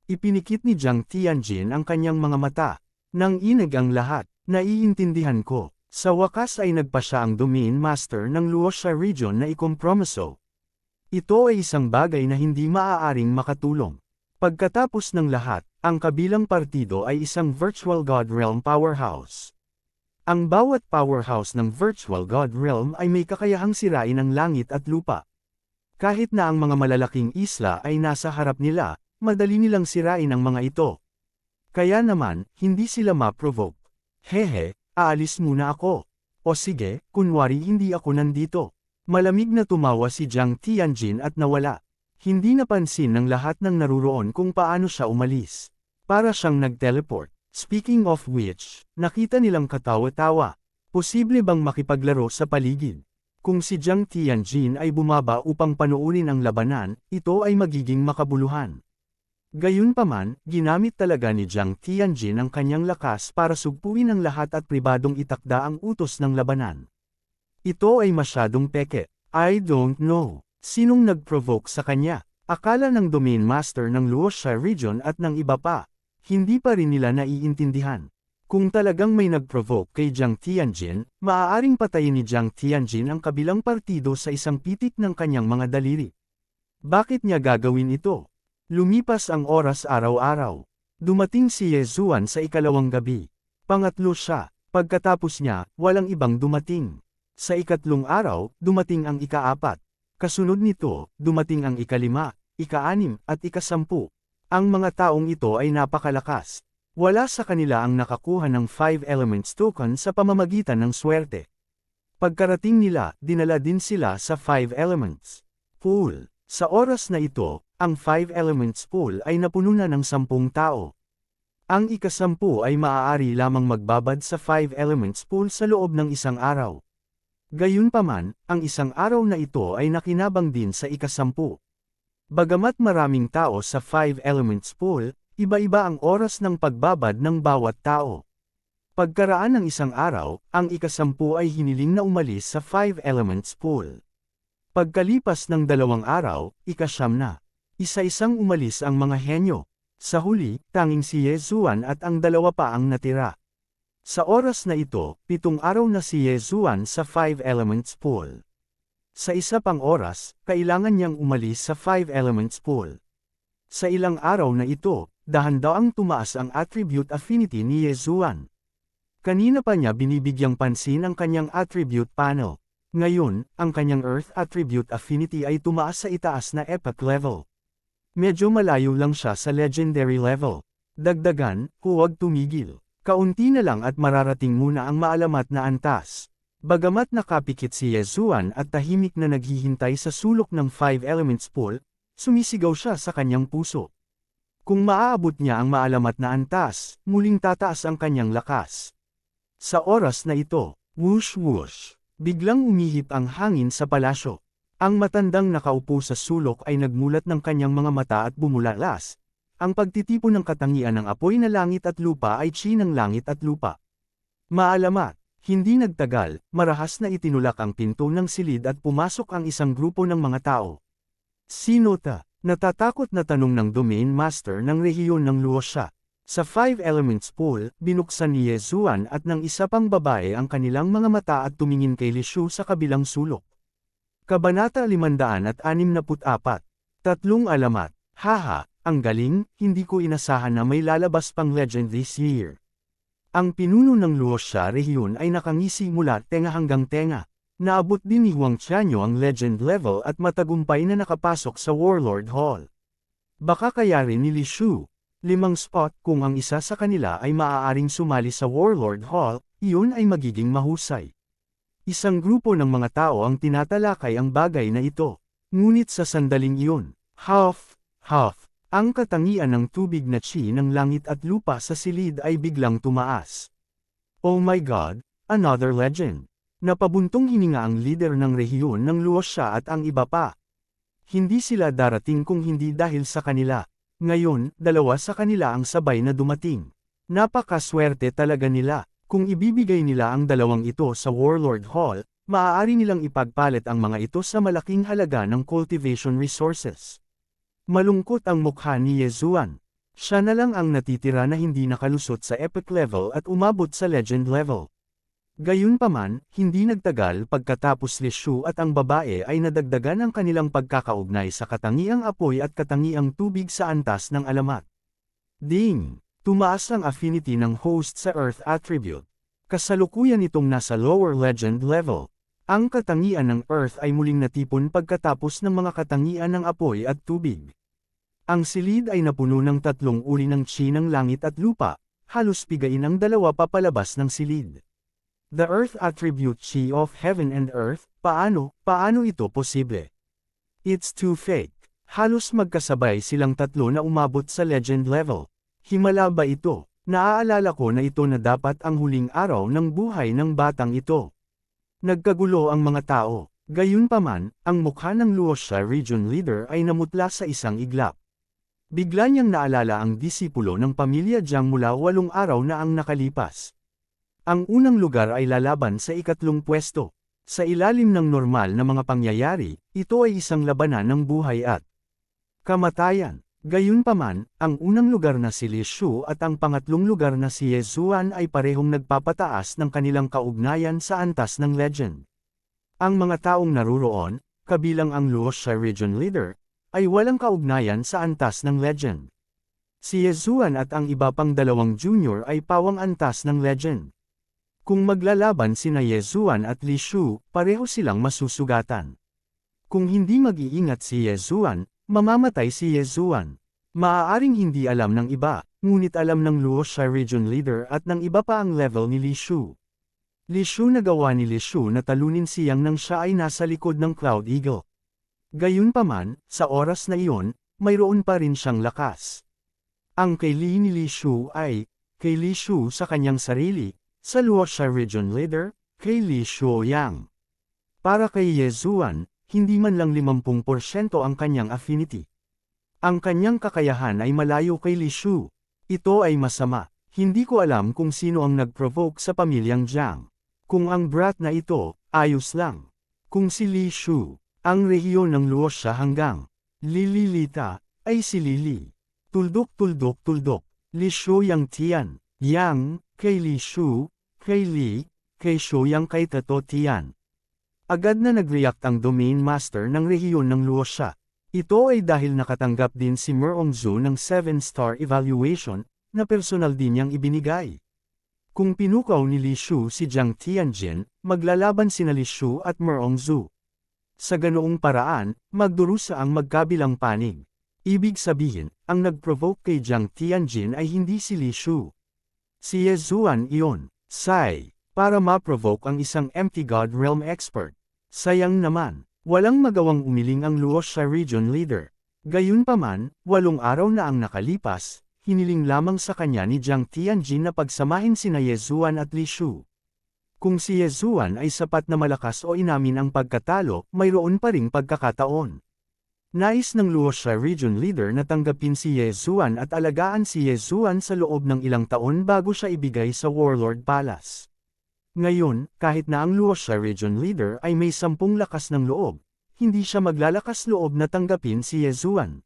Ipinikit ni Jiang Tianjin ang kanyang mga mata. Nang inag ang lahat, naiintindihan ko. Sa wakas ay nagpa siya ang Domain Master ng Luoxia Region na ikompromiso. Ito ay isang bagay na hindi maaaring makatulong. Pagkatapos ng lahat, ang kabilang partido ay isang Virtual God Realm Powerhouse. Ang bawat powerhouse ng Virtual God Realm ay may kakayahang sirain ang langit at lupa. Kahit na ang mga malalaking isla ay nasa harap nila, madali nilang sirain ang mga ito. Kaya naman, hindi sila ma-provoke. Hehe. Aalis muna ako. O sige, kunwari hindi ako nandito. Malamig na tumawa si Jiang Tianjin at nawala. Hindi napansin ng lahat ng naruroon kung paano siya umalis. Para siyang nag-teleport. Speaking of which, nakita nilang katawa-tawa. Posible bang makipaglaro sa paligid? Kung si Jiang Tianjin ay bumaba upang panuunin ang labanan, ito ay magiging makabuluhan. Gayunpaman, ginamit talaga ni Jiang Tianjin ang kanyang lakas para sugpuin ang lahat at pribadong itakda ang utos ng labanan. Ito ay masyadong peke. I don't know. Sinong nag-provoke sa kanya? Akala ng Domain Master ng Luoxia Region at ng iba pa. Hindi pa rin nila naiintindihan. Kung talagang may nag-provoke kay Jiang Tianjin, maaaring patayin ni Jiang Tianjin ang kabilang partido sa isang pitik ng kanyang mga daliri. Bakit niya gagawin ito? Lumipas ang oras araw-araw. Dumating si Ye Zuan sa ikalawang gabi. Pangatlo siya. Pagkatapos niya, walang ibang dumating. Sa ikatlong araw, dumating ang ikaapat. Kasunod nito, dumating ang ikalima, ika-anim, at ika-10. Ang mga taong ito ay napakalakas. Wala sa kanila ang nakakuha ng 5 elements token sa pamamagitan ng swerte. Pagkarating nila, dinala din sila sa 5 elements pool. Sa oras na ito, ang 5 elements pool ay napuno na ng 10 tao. Ang ika-10 ay maaari lamang magbabad sa 5 elements pool sa loob ng isang araw. Gayunpaman, ang isang araw na ito ay nakinabang din sa ika-10. Bagamat maraming tao sa 5 elements pool, iba-iba ang oras ng pagbabad ng bawat tao. Pagkaraan ng isang araw, ang ika-10 ay hiniling na umalis sa 5 elements pool. Pagkalipas ng 2 araw, ika-9 na. Isa-isang umalis ang mga henyo. Sa huli, tanging si Ye Zuan at ang 2 pa ang natira. Sa oras na ito, 7 araw na si Ye Zuan sa 5 elements pool. Sa isa pang oras, kailangan niyang umalis sa 5 elements pool. Sa ilang araw na ito, dahan-daang tumaas ang attribute affinity ni Ye Zuan. Kanina pa niya binibigyang pansin ang kanyang attribute panel. Ngayon, ang kanyang Earth attribute affinity ay tumaas sa itaas na epoch level. Medyo malayo lang siya sa legendary level. Dagdagan, huwag tumigil. Kaunti na lang at mararating muna ang maalamat na antas. Bagamat nakapikit si Ye Zuan at tahimik na naghihintay sa sulok ng 5 elements pool, sumisigaw siya sa kanyang puso. Kung maaabot niya ang maalamat na antas, muling tataas ang kanyang lakas. Sa oras na ito, whoosh whoosh, biglang umihip ang hangin sa palasyo. Ang matandang nakaupo sa sulok ay nagmulat ng kanyang mga mata at bumulalas. Ang pagtitipon ng katangian ng apoy na langit at lupa ay chi ng langit at lupa. Maalamat, hindi nagtagal, marahas na itinulak ang pinto ng silid at pumasok ang isang grupo ng mga tao. Sino ta? Natatakot na tanong ng Domain Master ng rehiyon ng Luosha. Sa 5 elements pool, binuksan ni Ye Zuan at ng isa pang babae ang kanilang mga mata at tumingin kay Li Shu sa kabilang sulok. Kabanata 564. Tatlong alamat. Haha, ang galing, hindi ko inasahan na may lalabas pang legend this year. Ang pinuno ng Luosha rehiyon ay nakangisi mula tenga hanggang tenga. Naabot din ni Huang Qianyo ang legend level at matagumpay na nakapasok sa Warlord Hall. Baka kaya rin ni Li Shu. 5 spot kung ang isa sa kanila ay maaaring sumali sa Warlord Hall, iyon ay magiging mahusay. Isang grupo ng mga tao ang tinatalakay ang bagay na ito. Ngunit sa sandaling iyon, huff, ang katangian ng tubig na chi ng langit at lupa sa silid ay biglang tumaas. Oh my God, another legend. Napabuntong hininga ang leader ng rehiyon ng Luosha at ang iba pa. Hindi sila darating kung hindi dahil sa kanila. Ngayon, 2 sa kanila ang sabay na dumating. Napakaswerte talaga nila. Kung ibibigay nila ang 2 ito sa Warlord Hall, maaari nilang ipagpalit ang mga ito sa malaking halaga ng cultivation resources. Malungkot ang mukha ni Ye Zuan. Siya na lang ang natitira na hindi nakalusot sa epic level at umabot sa legend level. Gayunpaman, hindi nagtagal pagkatapos Li Shu at ang babae ay nadagdagan ang kanilang pagkakaugnay sa katangiang apoy at katangiang tubig sa antas ng alamat. Ding! Tumaas ang affinity ng host sa Earth attribute. Kasalukuyan itong nasa lower legend level. Ang katangian ng Earth ay muling natipon pagkatapos ng mga katangian ng apoy at tubig. Ang silid ay napuno ng 3 uri ng chi ng langit at lupa, halos pigain ang 2 papalabas ng silid. The Earth attribute chi of heaven and earth, paano ito posible? It's too fake. Halos magkasabay silang 3 na umabot sa legend level. Himala ba ito? Naaalala ko na ito na dapat ang huling araw ng buhay ng batang ito. Nagkagulo ang mga tao. Gayunpaman, ang mukha ng Luosha Region Leader ay namutla sa isang iglap. Bigla niyang naalala ang disipulo ng pamilya Jiang mula 8 araw na ang nakalipas. Ang unang lugar ay lalaban sa 3 pwesto. Sa ilalim ng normal na mga pangyayari, ito ay isang labanan ng buhay at kamatayan. Gayunpaman, ang unang lugar na si Li Shu at ang pangatlong lugar na si Ye Zuan ay parehong nagpapataas ng kanilang kaugnayan sa antas ng legend. Ang mga taong naruroon, kabilang ang Luoxia Region Leader, ay walang kaugnayan sa antas ng legend. Si Ye Zuan at ang iba pang dalawang junior ay pawang antas ng legend. Kung maglalaban sina Ye Zuan at Li Shu, pareho silang masusugatan. Kung hindi mag-iingat si Ye Zuan, mamamatay si Ye Zuan. Maaaring hindi alam ng iba, ngunit alam ng Luoxia Region Leader at ng iba pa ang level ni Li Shu. Li Shu nagawa ni Li Shu na talunin si Yang nang siya ay nasa likod ng Cloud Eagle. Gayunpaman, sa oras na iyon, mayroon pa rin siyang lakas. Ang kay Li ni Li Shu ay, kay Li Shu sa kanyang sarili, sa Luoxia Region Leader, kay Li Shuoyang. Para kay Ye Zuan, hindi man lang 50% ang kanyang affinity. Ang kanyang kakayahan ay malayo kay Li Shu. Ito ay masama. Hindi ko alam kung sino ang nag-provoke sa pamilyang Jiang. Kung ang brat na ito, ayos lang. Kung si Li Shu, ang rehiyon ng Luoxia hanggang Lililita, ay si Lili. Tuldok tuldok tuldok. Li Shuoyang Tian. Yang, kay Li Shu, kay Li, kay Shuoyang kay Tato Tian. Agad na nag-react ang Domain Master ng rehiyon ng Luoxia. Ito ay dahil nakatanggap din si Merongzhu ng 7-star evaluation, na personal din niyang ibinigay. Kung pinukaw ni Li Shu si Jiang Tianjin, maglalaban sina Li Shu at Merongzhu. Sa ganoong paraan, magdurusa ang magkabilang panig. Ibig sabihin, ang nag-provoke kay Jiang Tianjin ay hindi si Li Shu. Si Ye Zuan iyon, Sai, para ma-provoke ang isang Empty God Realm expert. Sayang naman, walang magawang umiling ang Luoxia Region Leader. Gayunpaman, 8 araw na ang nakalipas, hiniling lamang sa kanya ni Jiang Tianjin na pagsamahin sina Ye Zuan at Li Shu. Kung si Ye Zuan ay sapat na malakas o inamin ang pagkatalo, mayroon pa ring pagkakataon. Nais ng Luoxia Region Leader na tanggapin si Ye Zuan at alagaan si Ye Zuan sa loob ng ilang taon bago siya ibigay sa Warlord Palace. Ngayon, kahit na ang Luoxia Region Leader ay may 10 lakas ng loob, hindi siya maglalakas loob na tanggapin si Ye Zuan.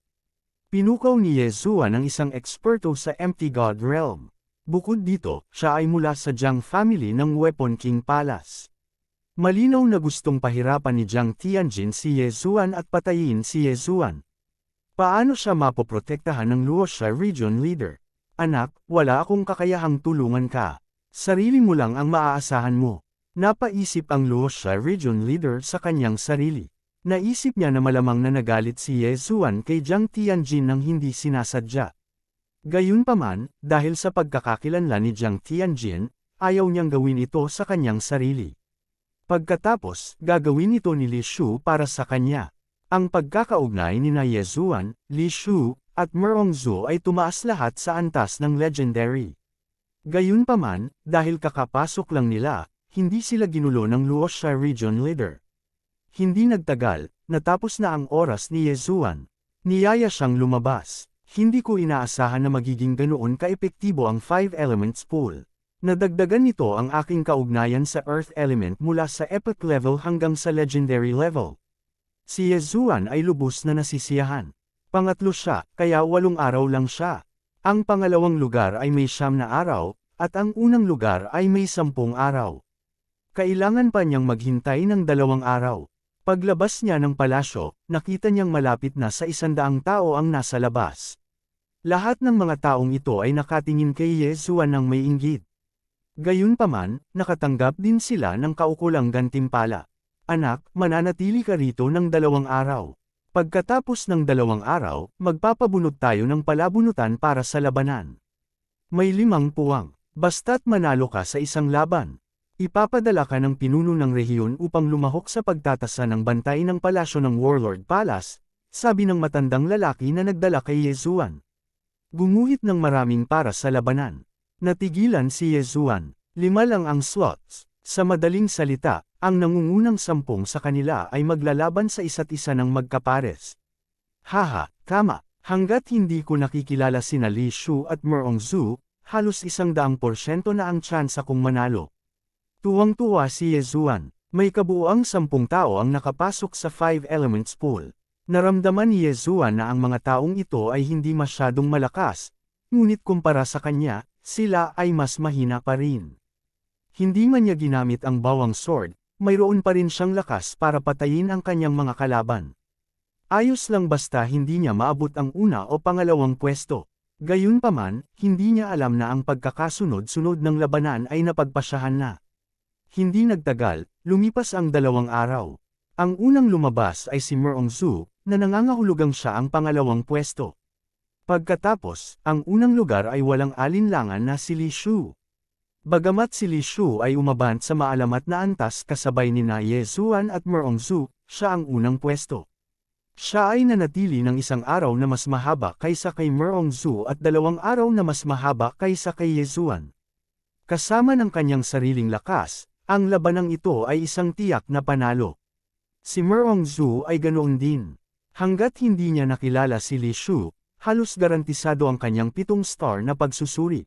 Pinukaw ni Ye Zuan ang isang eksperto sa Empty God Realm. Bukod dito, siya ay mula sa Jiang family ng Weapon King Palace. Malinaw na gustong pahirapan ni Jiang Tianjin si Ye Zuan at patayin si Ye Zuan. Paano siya mapoprotektahan ng Luoxia Region Leader? Anak, wala akong kakayahang tulungan ka. Sarili mo lang ang maaasahan mo. Napaisip ang Luoxia Region Leader sa kanyang sarili. Naisip niya na malamang na nagalit si Ye Zuan kay Jiang Tianjin nang hindi sinasadya. Gayunpaman, dahil sa pagkakakilanlan ni Jiang Tianjin, ayaw niyang gawin ito sa kanyang sarili. Pagkatapos, gagawin ito ni Li Shu para sa kanya. Ang pagkakaugnay ni Ye Zuan, Li Shu, at Merongzhu ay tumaas lahat sa antas ng legendary. Gayunpaman, dahil kakapasok lang nila, hindi sila ginulo ng Luoxia Region Leader. Hindi nagtagal, natapos na ang oras ni Ye Zuan. Niyaya siyang lumabas. Hindi ko inaasahan na magiging ganoon kaepektibo ang 5 Elements Pool. Nadagdagan nito ang aking kaugnayan sa Earth Element mula sa Epic level hanggang sa Legendary level. Si Ye Zuan ay lubos na nasisiyahan. Pangatlo siya, kaya 8 araw lang siya. Ang pangalawang lugar ay may 9 na araw, at ang unang lugar ay may 10 araw. Kailangan pa niyang maghintay ng 2 araw. Paglabas niya ng palasyo, nakita niyang malapit na sa 100 tao ang nasa labas. Lahat ng mga taong ito ay nakatingin kay Ye Zuan ng may inggit. Gayunpaman, nakatanggap din sila ng kaukulang gantimpala. Anak, mananatili ka rito ng 2 araw. Pagkatapos ng 2 araw, magpapabunot tayo ng palabunutan para sa labanan. May 5 puwang. Basta't manalo ka sa isang laban. Ipapadala ka ng pinuno ng rehiyon upang lumahok sa pagtatasa ng bantay ng palasyo ng Warlord Palace, sabi ng matandang lalaki na nagdala kay Ye Zuan. Gumuhit ng maraming para sa labanan. Natigilan si Ye Zuan. 5 lang ang slots. Sa madaling salita, ang nangungunang 10 sa kanila ay maglalaban sa isa't isa ng magkapares. Haha, tama. Hanggat hindi ko nakikilala sina Li Shu at Merongzhu, halos 100% na ang tsansa kong manalo. Tuwang-tuwa si Ye Zuan. May kabuuang 10 tao ang nakapasok sa 5 Elements Pool. Naramdaman ni Yezuan na ang mga taong ito ay hindi masyadong malakas, ngunit kumpara sa kanya, sila ay mas mahina pa rin. Hindi man niya ginamit ang bawang sword, mayroon pa rin siyang lakas para patayin ang kanyang mga kalaban. Ayos lang basta hindi niya maabot ang una o pangalawang pwesto. Gayunpaman, hindi niya alam na ang pagkakasunod-sunod ng labanan ay napagpasyahan na. Hindi nagtagal, lumipas ang 2 araw. Ang unang lumabas ay si Meongsu, na nangangahulugang siya ang pangalawang pwesto. Pagkatapos, ang unang lugar ay walang alinlangan na si Li Shu. Bagamat si Li Shu ay umabant sa maalamat na antas kasabay ni na Yezuan at Meongsu, siya ang unang pwesto. Siya ay nanatili ng 1 araw na mas mahaba kaysa kay Meongsu at 2 araw na mas mahaba kaysa kay Yezuan. Kasama ng kanyang sariling lakas, ang labanang ito ay isang tiyak na panalo. Si Meongsu ay ganoon din. Hanggat hindi niya nakilala si Li Shu, halos garantisado ang kanyang 7 star na pagsusuri.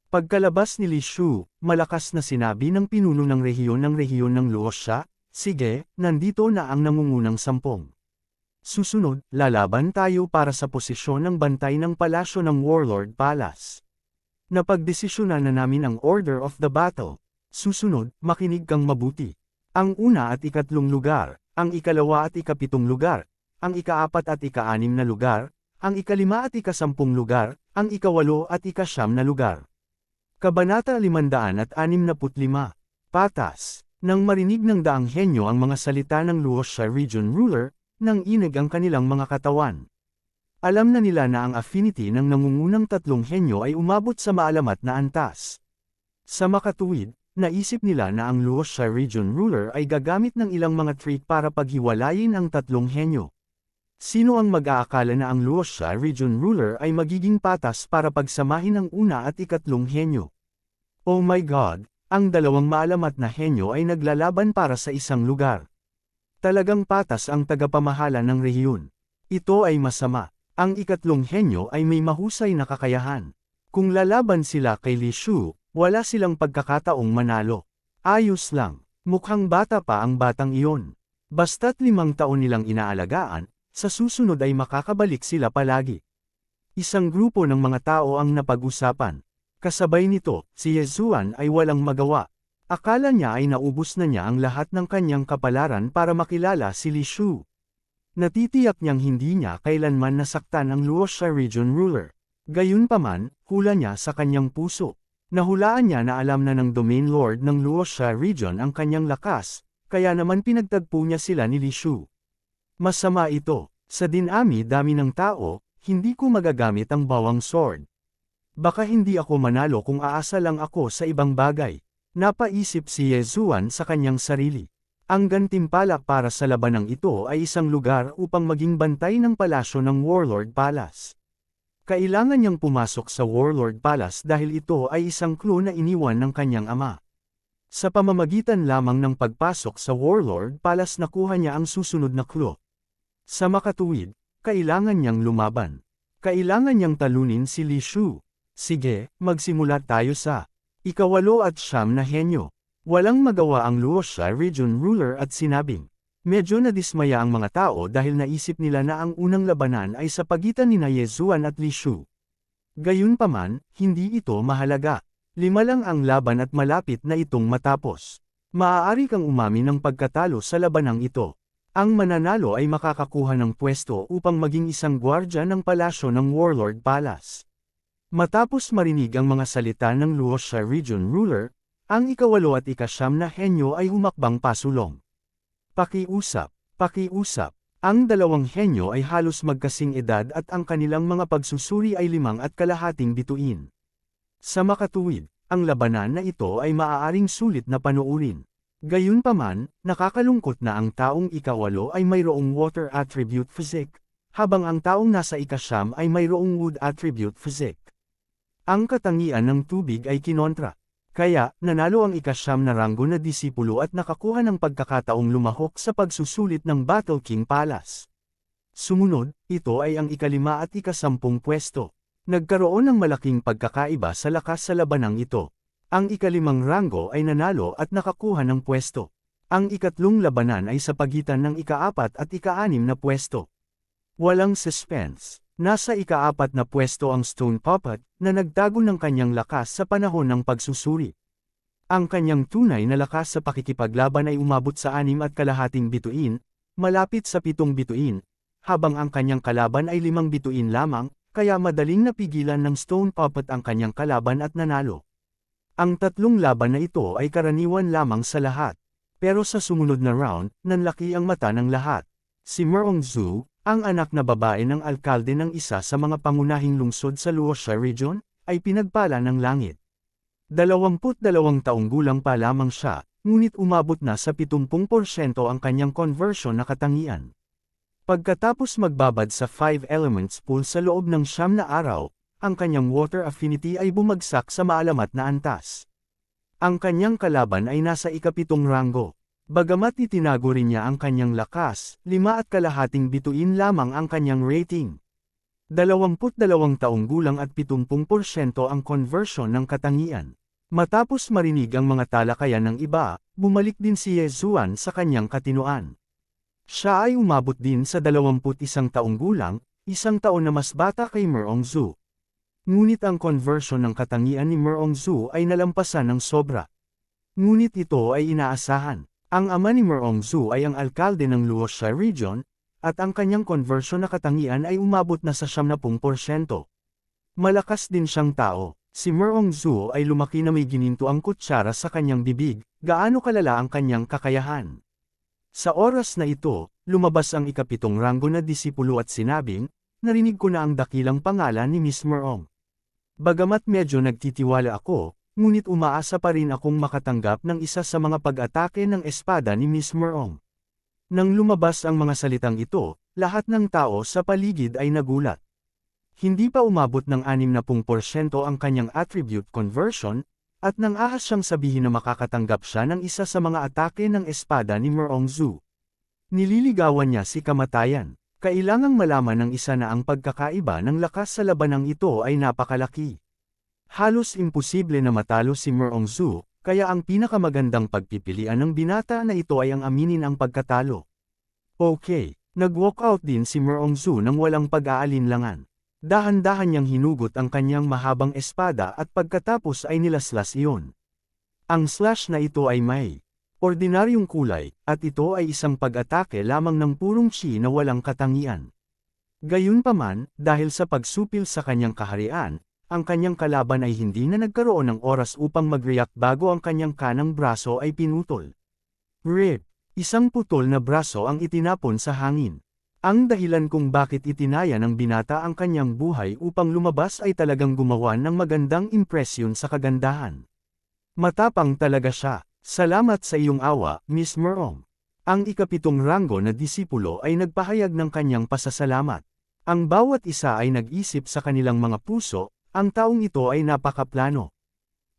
Pagkalabas ni Li Shu, malakas na sinabi ng pinuno ng rehiyon ng Luoxia, "Sige, nandito na ang nangungunang 10. Susunod, lalaban tayo para sa posisyon ng bantay ng palasyo ng Warlord Palace. Napagdesisyonan na namin ang order of the battle. Susunod, makinig kang mabuti. Ang una at ikatlong lugar, ang ikalawa at ikapitong lugar, ang ikaapat at ika-6 na lugar, ang ikalima at ika-10 lugar, ang ika-8 at ika-9 na lugar." Kabanata 565. Patas. Nang marinig ng daang henyo ang mga salita ng Luoxia Region Ruler, nang inig ang kanilang mga katawan. Alam na nila na ang affinity ng nangungunang 3 henyo ay umabot sa maalamat na antas. Sa makatuwid, naisip nila na ang Luoxia Region Ruler ay gagamit ng ilang mga trick para paghiwalayin ang 3 henyo. Sino ang mag-aakala na ang Luoxia Region Ruler ay magiging patas para pagsamahin ang una at ikatlong henyo? Oh my God, ang 2 maalamat na henyo ay naglalaban para sa isang lugar. Talagang patas ang tagapamahala ng rehiyon. Ito ay masama. Ang ikatlong henyo ay may mahusay na kakayahan. Kung lalaban sila kay Li Shu, wala silang pagkakataong manalo. Ayos lang, mukhang bata pa ang batang iyon. Basta't 5 taon nilang inaalagaan, sa susunod ay makakabalik sila palagi. Isang grupo ng mga tao ang napag-usapan. Kasabay nito, si Yezuan ay walang magawa. Akala niya ay naubos na niya ang lahat ng kanyang kapalaran para makilala si Li Shu. Natitiyak niyang hindi niya kailanman nasaktan ang Luoxia Region Ruler. Gayunpaman, hula niya sa kanyang puso. Nahulaan niya na alam na ng Domain Lord ng Luoxia Region ang kanyang lakas, kaya naman pinagtagpo niya sila ni Li Shu. Masama ito. Sa dinami-dami ng tao, hindi ko magagamit ang bawang sword. Baka hindi ako manalo kung aasa lang ako sa ibang bagay. Napaisip si Yezuan sa kanyang sarili. Ang gantimpala para sa labanang ito ay isang lugar upang maging bantay ng palasyo ng Warlord Palace. Kailangan niyang pumasok sa Warlord Palace dahil ito ay isang clue na iniwan ng kanyang ama. Sa pamamagitan lamang ng pagpasok sa Warlord Palace nakuha niya ang susunod na clue. Sa makatuwid, kailangan niyang lumaban. Kailangan niyang talunin si Li Shu. Sige, magsimula tayo sa ika-8 at 9 na henyo. Walang magawa ang Luoxia Region Ruler at sinabing, medyo nadismaya ang mga tao dahil naisip nila na ang unang labanan ay sa pagitan ni Yezuan at Li Shu. Gayunpaman, hindi ito mahalaga. 5 lang ang laban at malapit na itong matapos. Maaari kang umami ng pagkatalo sa labanang ito. Ang mananalo ay makakakuha ng pwesto upang maging isang gwardya ng palasyo ng Warlord Palace. Matapos marinig ang mga salita ng Luoxia Region Ruler, ang ika-8 at ika-9 na henyo ay humakbang pasulong. Pakiusap. Ang 2 henyo ay halos magkasing edad at ang kanilang mga pagsusuri ay 5.5 bituin. Sa makatuwid, ang labanan na ito ay maaaring sulit na panoorin. Gayunpaman, nakakalungkot na ang taong ika-8 ay mayroong water attribute physique, habang ang taong nasa ika-9 ay mayroong wood attribute physique. Ang katangian ng tubig ay kinontra. Kaya, nanalo ang ika-9 na ranggo na disipulo at nakakuha ng pagkakataong lumahok sa pagsusulit ng Battle King Palace. Sumunod, ito ay ang ika-5 at ika-10 pwesto. Nagkaroon ng malaking pagkakaiba sa lakas sa labanang ito. Ang ika-5 ranggo ay nanalo at nakakuha ng pwesto. Ang ika-3 labanan ay sa pagitan ng ika-4 at ika-6 na pwesto. Walang suspense. Nasa ika-4 na pwesto ang Stone Puppet, na nagtago ng kanyang lakas sa panahon ng pagsusuri. Ang kanyang tunay na lakas sa pakikipaglaban ay umabot sa 6.5 bituin, malapit sa 7 bituin, habang ang kanyang kalaban ay 5 bituin lamang, kaya madaling napigilan ng Stone Puppet ang kanyang kalaban at nanalo. Ang tatlong laban na ito ay karaniwan lamang sa lahat. Pero sa sumunod na round, nanlaki ang mata ng lahat. Si Merong Zhu, ang anak na babae ng alkalde ng isa sa mga pangunahing lungsod sa Luoxia Region, ay pinagpala ng langit. 22 taong gulang pa lamang siya, ngunit umabot na sa 70% ang kanyang conversion na katangian. Pagkatapos magbabad sa 5 elements pool sa loob ng 9 na araw, ang kanyang water affinity ay bumagsak sa maalamat na antas. Ang kanyang kalaban ay nasa ika-7 ranggo. Bagamat itinago rin niya ang kanyang lakas, 5.5 bituin lamang ang kanyang rating. 22 taong gulang at 70% ang conversion ng katangian. Matapos marinig ang mga talakayan ng iba, bumalik din si Ye Zuan sa kanyang katinoan. Siya ay umabot din sa 21 taong gulang, 1 taon na mas bata kay Merong Zhu. Ngunit ang conversion ng katangian ni Merong Zhu ay nalampasan ng sobra. Ngunit ito ay inaasahan. Ang ama ni Merong Zhu ay ang alkalde ng Luoxia Region, at ang kanyang conversion na katangian ay umabot na sa 70%. Malakas din siyang tao. Si Merong Zhu ay lumaki na may gininto ang kutsara sa kanyang bibig, gaano kalala ang kanyang kakayahan. Sa oras na ito, lumabas ang ika-7 ranggo na disipulo at sinabing, narinig ko na ang dakilang pangalan ni Miss Merong. Bagamat medyo nagtitiwala ako, ngunit umaasa pa rin akong makatanggap ng isa sa mga pag-atake ng espada ni Miss Merong. Nang lumabas ang mga salitang ito, lahat ng tao sa paligid ay nagulat. Hindi pa umabot ng 60% ang kanyang attribute conversion, at nang ahas siyang sabihin na makakatanggap siya ng isa sa mga atake ng espada ni Merong Zhu. Nililigawan niya si kamatayan. Kailangang malaman ng isa na ang pagkakaiba ng lakas sa labanang ito ay napakalaki. Halos imposible na matalo si Merong Zhu, kaya ang pinakamagandang pagpipilian ng binata na ito ay ang aminin ang pagkatalo. Okay, nag-walkout din si Merong Zhu nang walang pag-aalinlangan. Dahan-dahan niyang hinugot ang kanyang mahabang espada at pagkatapos ay nilaslas iyon. Ang slash na ito ay may ordinaryong kulay, at ito ay isang pag-atake lamang ng purong chi na walang katangian. Gayunpaman, dahil sa pagsupil sa kanyang kaharian, ang kanyang kalaban ay hindi na nagkaroon ng oras upang mag-react bago ang kanyang kanang braso ay pinutol. RIP. Isang putol na braso ang itinapon sa hangin. Ang dahilan kung bakit itinaya ng binata ang kanyang buhay upang lumabas ay talagang gumawa ng magandang impresyon sa kagandahan. Matapang talaga siya. Salamat sa iyong awa, Miss Merong. Ang ika-7 ranggo na disipulo ay nagpahayag ng kanyang pasasalamat. Ang bawat isa ay nag-isip sa kanilang mga puso, ang taong ito ay napakaplano.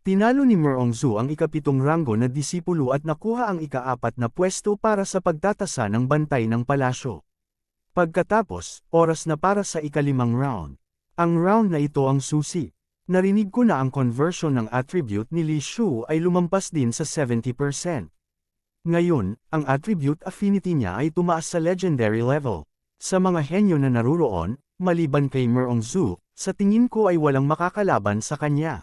Tinalo ni Merong Zhu ang ika-7 ranggo na disipulo at nakuha ang ika-4 na pwesto para sa pagtatasa ng bantay ng palasyo. Pagkatapos, oras na para sa ika-5 round. Ang round na ito ang susi. Narinig ko na ang conversion ng attribute ni Li Shu ay lumampas din sa 70%. Ngayon, ang attribute affinity niya ay tumaas sa legendary level. Sa mga henyo na naruroon, maliban kay Merong Zhu, sa tingin ko ay walang makakalaban sa kanya.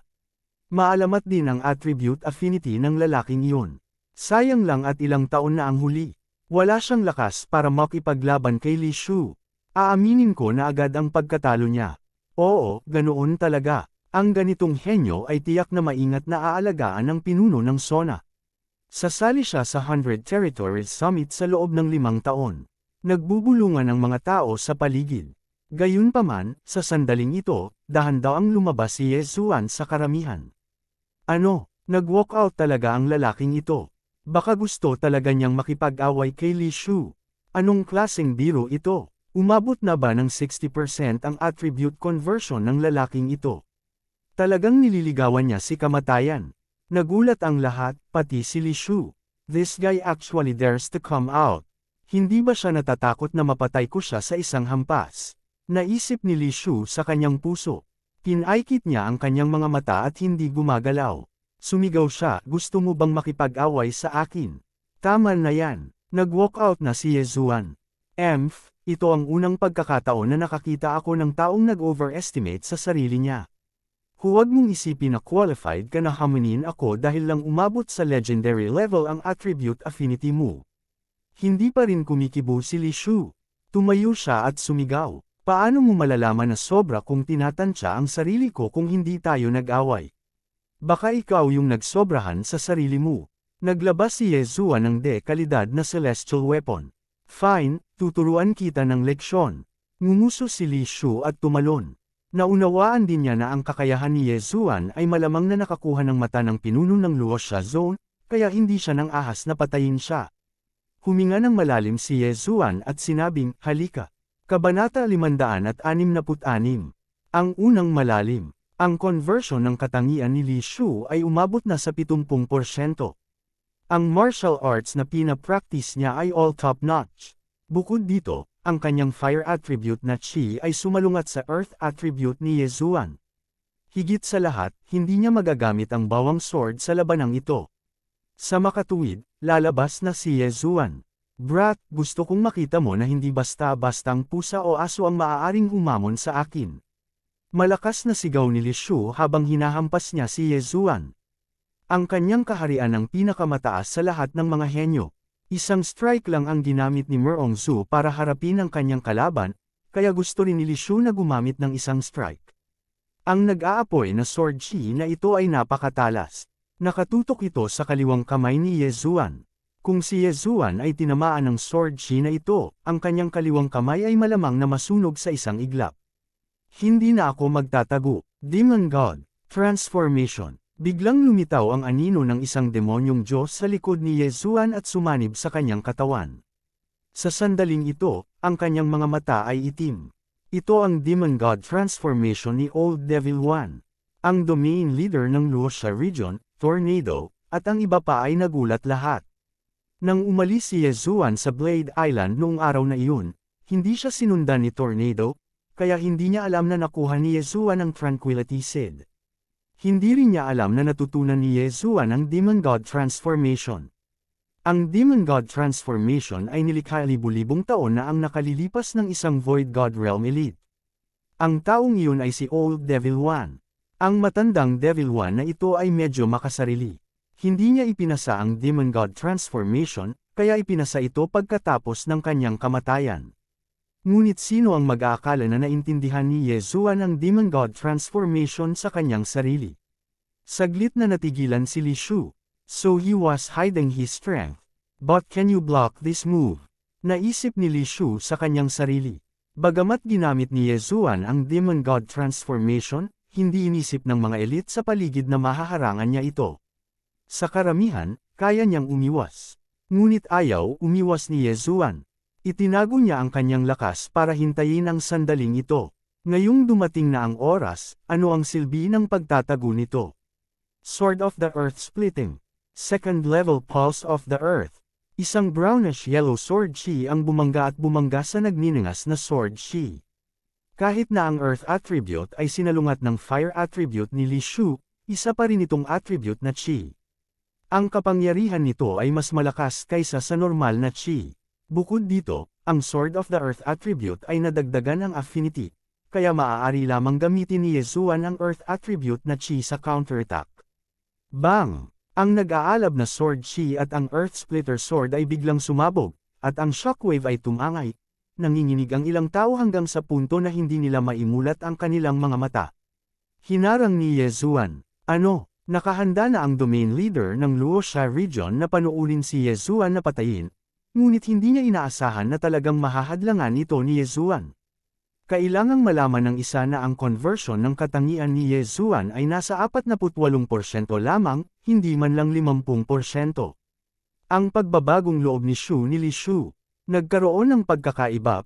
Maalamat din ang attribute affinity ng lalaking iyon. Sayang lang at ilang taon na ang huli. Wala siyang lakas para makipaglaban kay Li Shu. Aaminin ko na agad ang pagkatalo niya. Oo, ganoon talaga. Ang ganitong henyo ay tiyak na maingat na aalagaan ng pinuno ng Sona. Sasali siya sa 100 Territories Summit sa loob ng 5 taon. Nagbubulungan ang mga tao sa paligid. Gayunpaman, sa sandaling ito, dahan-dahang lumabas si Ye Zuan sa karamihan. Ano, nag-walkout talaga ang lalaking ito. Baka gusto talaga niyang makipag-away kay Li Shu. Anong klaseng biro ito? Umabot na ba ng 60% ang attribute conversion ng lalaking ito? Talagang nililigawan niya si kamatayan. Nagulat ang lahat, pati si Li Shu. This guy actually dares to come out. Hindi ba siya natatakot na mapatay ko siya sa isang hampas? Naisip ni Li Shu sa kanyang puso. Pinaikit niya ang kanyang mga mata at hindi gumagalaw. Sumigaw siya, gusto mo bang makipag-away sa akin? Tama na yan. Nag-walk out na si Ye Zuan. ito ang unang pagkakataon na nakakita ako ng taong nag-overestimate sa sarili niya. Huwag mong isipin na qualified ka na hamunin ako dahil lang umabot sa legendary level ang attribute affinity mo. Hindi pa rin kumikibo si Li Shu. Tumayo siya at sumigaw. Paano mo malalaman na sobra kung tinatansya ang sarili ko kung hindi tayo nag-away? Baka ikaw yung nagsobrahan sa sarili mo. Naglabas si Yezuan ng de-kalidad na celestial weapon. Fine, tuturuan kita ng leksyon. Ngumuso si Li Shu at tumalon. Naunawaan din niya na ang kakayahan ni Yezuan ay malamang na nakakuha ng mata ng pinuno ng Luoxia Zone, kaya hindi siya nang ahas na patayin siya. Huminga ng malalim si Yezuan at sinabing, halika. Kabanata 566. Ang unang malalim. Ang conversion ng katangian ni Li Shu ay umabot na sa 70%. Ang martial arts na pina-practice niya ay all top-notch. Bukod dito, ang kanyang fire attribute na Qi ay sumalungat sa earth attribute ni Yezuan. Higit sa lahat, hindi niya magagamit ang bawang sword sa labanang ito. Sa makatuwid, lalabas na si Yezuan. Brat, gusto kong makita mo na hindi basta-bastang pusa o aso ang maaaring humamon sa akin. Malakas na sigaw ni Li Shu habang hinahampas niya si Yezuan. Ang kanyang kaharian ang pinakamataas sa lahat ng mga henyo. Isang strike lang ang ginamit ni Merong Zhu para harapin ang kanyang kalaban, kaya gusto rin ni Li Shu na gumamit ng isang strike. Ang nag-aapoy na sword Qi na ito ay napakatalas. Nakatutok ito sa kaliwang kamay ni Yezuan. Kung si Yezuan ay tinamaan ng sword Qi na ito, ang kanyang kaliwang kamay ay malamang na masunog sa isang iglap. Hindi na ako magtatago. Demon God. Transformation. Biglang lumitaw ang anino ng isang demonyong Diyos sa likod ni Yezuan at sumanib sa kanyang katawan. Sa sandaling ito, ang kanyang mga mata ay itim. Ito ang Demon God transformation ni Old Devil One. Ang domain leader ng Luoxia Region, Tornado, at ang iba pa ay nagulat lahat. Nang umalis si Yezuan sa Blade Island noong araw na iyon, hindi siya sinundan ni Tornado, kaya hindi niya alam na nakuha ni Yezuan ang Tranquility Seed. Hindi rin niya alam na natutunan ni Yezuan ang Demon God Transformation. Ang Demon God Transformation ay nilikha libu-libong taon na ang nakalilipas ng isang Void God Realm Elite. Ang taong iyon ay si Old Devil One. Ang matandang Devil One na ito ay medyo makasarili. Hindi niya ipinasa ang Demon God Transformation, kaya ipinasa ito pagkatapos ng kanyang kamatayan. Ngunit sino ang mag-aakala na naintindihan ni Yezuan ang Demon God Transformation sa kanyang sarili? Saglit na natigilan si Li Shu. So he was hiding his strength. But can you block this move? Naisip ni Li Shu sa kanyang sarili. Bagamat ginamit ni Yezuan ang Demon God Transformation, hindi inisip ng mga elite sa paligid na mahaharangan niya ito. Sa karamihan, kaya niyang umiwas. Ngunit ayaw umiwas ni Yezuan. Itinago niya ang kanyang lakas para hintayin ang sandaling ito. Ngayong dumating na ang oras, ano ang silbi ng pagtatago nito? Sword of the Earth Splitting. Second Level Pulse of the Earth. Isang brownish-yellow sword Qi ang bumangga at bumangga sa nagniningas na sword Qi. Kahit na ang Earth attribute ay sinalungat ng Fire attribute ni Li Shu, isa pa rin itong attribute na Qi. Ang kapangyarihan nito ay mas malakas kaysa sa normal na Qi. Bukod dito, ang Sword of the Earth attribute ay nadagdagan ng affinity, kaya maaari lamang gamitin ni Yezuan ang Earth attribute na Qi sa counterattack. Bang! Ang nag-aalab na Sword Qi at ang Earth Splitter Sword ay biglang sumabog, at ang shockwave ay tumangay. Nanginginig ang ilang tao hanggang sa punto na hindi nila maimulat ang kanilang mga mata. Hinarang ni Yezuan. Ano? Nakahanda na ang domain leader ng Luoxia Region na panuulin si Yezuan na patayin. Ngunit hindi niya inaasahan na talagang mahahadlangan ito ni Yezuan. Kailangang malaman ng isa na ang conversion ng katangian ni Yezuan ay nasa 48% lamang, hindi man lang 50%. Ang pagbabagong loob ni Li Shu. Nagkaroon ng pagkakaiba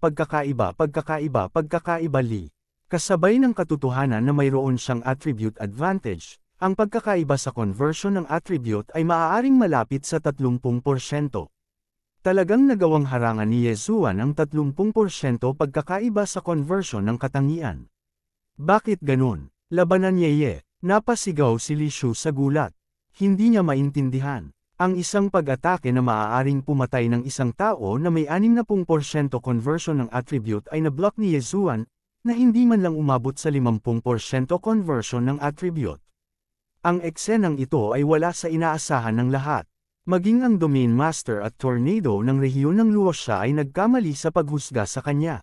li. Kasabay ng katotohanan na mayroon siyang attribute advantage, ang pagkakaiba sa conversion ng attribute ay maaaring malapit sa 30%. Talagang nagawang harangan ni Yezuan ang 30% pagkakaiba sa conversion ng katangian. Bakit ganun? Labanan yeye. Napasigaw si Li Shu sa gulat. Hindi niya maintindihan. Ang isang pag-atake na maaaring pumatay ng isang tao na may 60% conversion ng attribute ay nablock ni Yezuan, na hindi man lang umabot sa 50% conversion ng attribute. Ang eksenang ito ay wala sa inaasahan ng lahat. Maging ang Domain Master at Tornado ng rehiyon ng Luosha ay nagkamali sa paghusga sa kanya.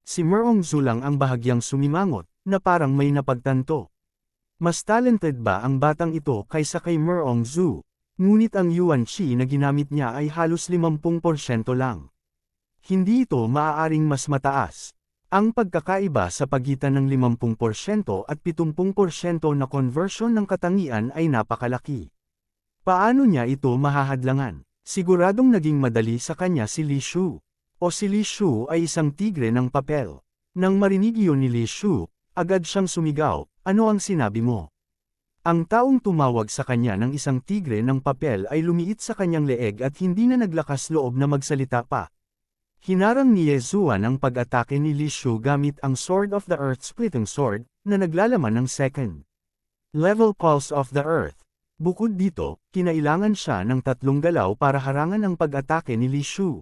Si Merong Zhu lang ang bahagyang sumimangot, na parang may napagtanto. Mas talented ba ang batang ito kaysa kay Merong Zhu? Ngunit ang Yuan Shi na ginamit niya ay halos 50% lang. Hindi ito maaaring mas mataas. Ang pagkakaiba sa pagitan ng 50% at 70% na conversion ng katangian ay napakalaki. Paano niya ito mahahadlangan? Siguradong naging madali sa kanya si Li Shu. O si Li Shu ay isang tigre ng papel. Nang marinig iyon ni Li Shu, agad siyang sumigaw, "Ano ang sinabi mo?" Ang taong tumawag sa kanya ng isang tigre ng papel ay lumiit sa kanyang leeg at hindi na naglakas loob na magsalita pa. Hinarang ni Yezuan ang pag-atake ni Li Shu gamit ang Sword of the Earth Splitting Sword, na naglalaman ng second level Pulse of the Earth. Bukod dito, kinailangan siya ng 3 galaw para harangan ang pag-atake ni Li Shu.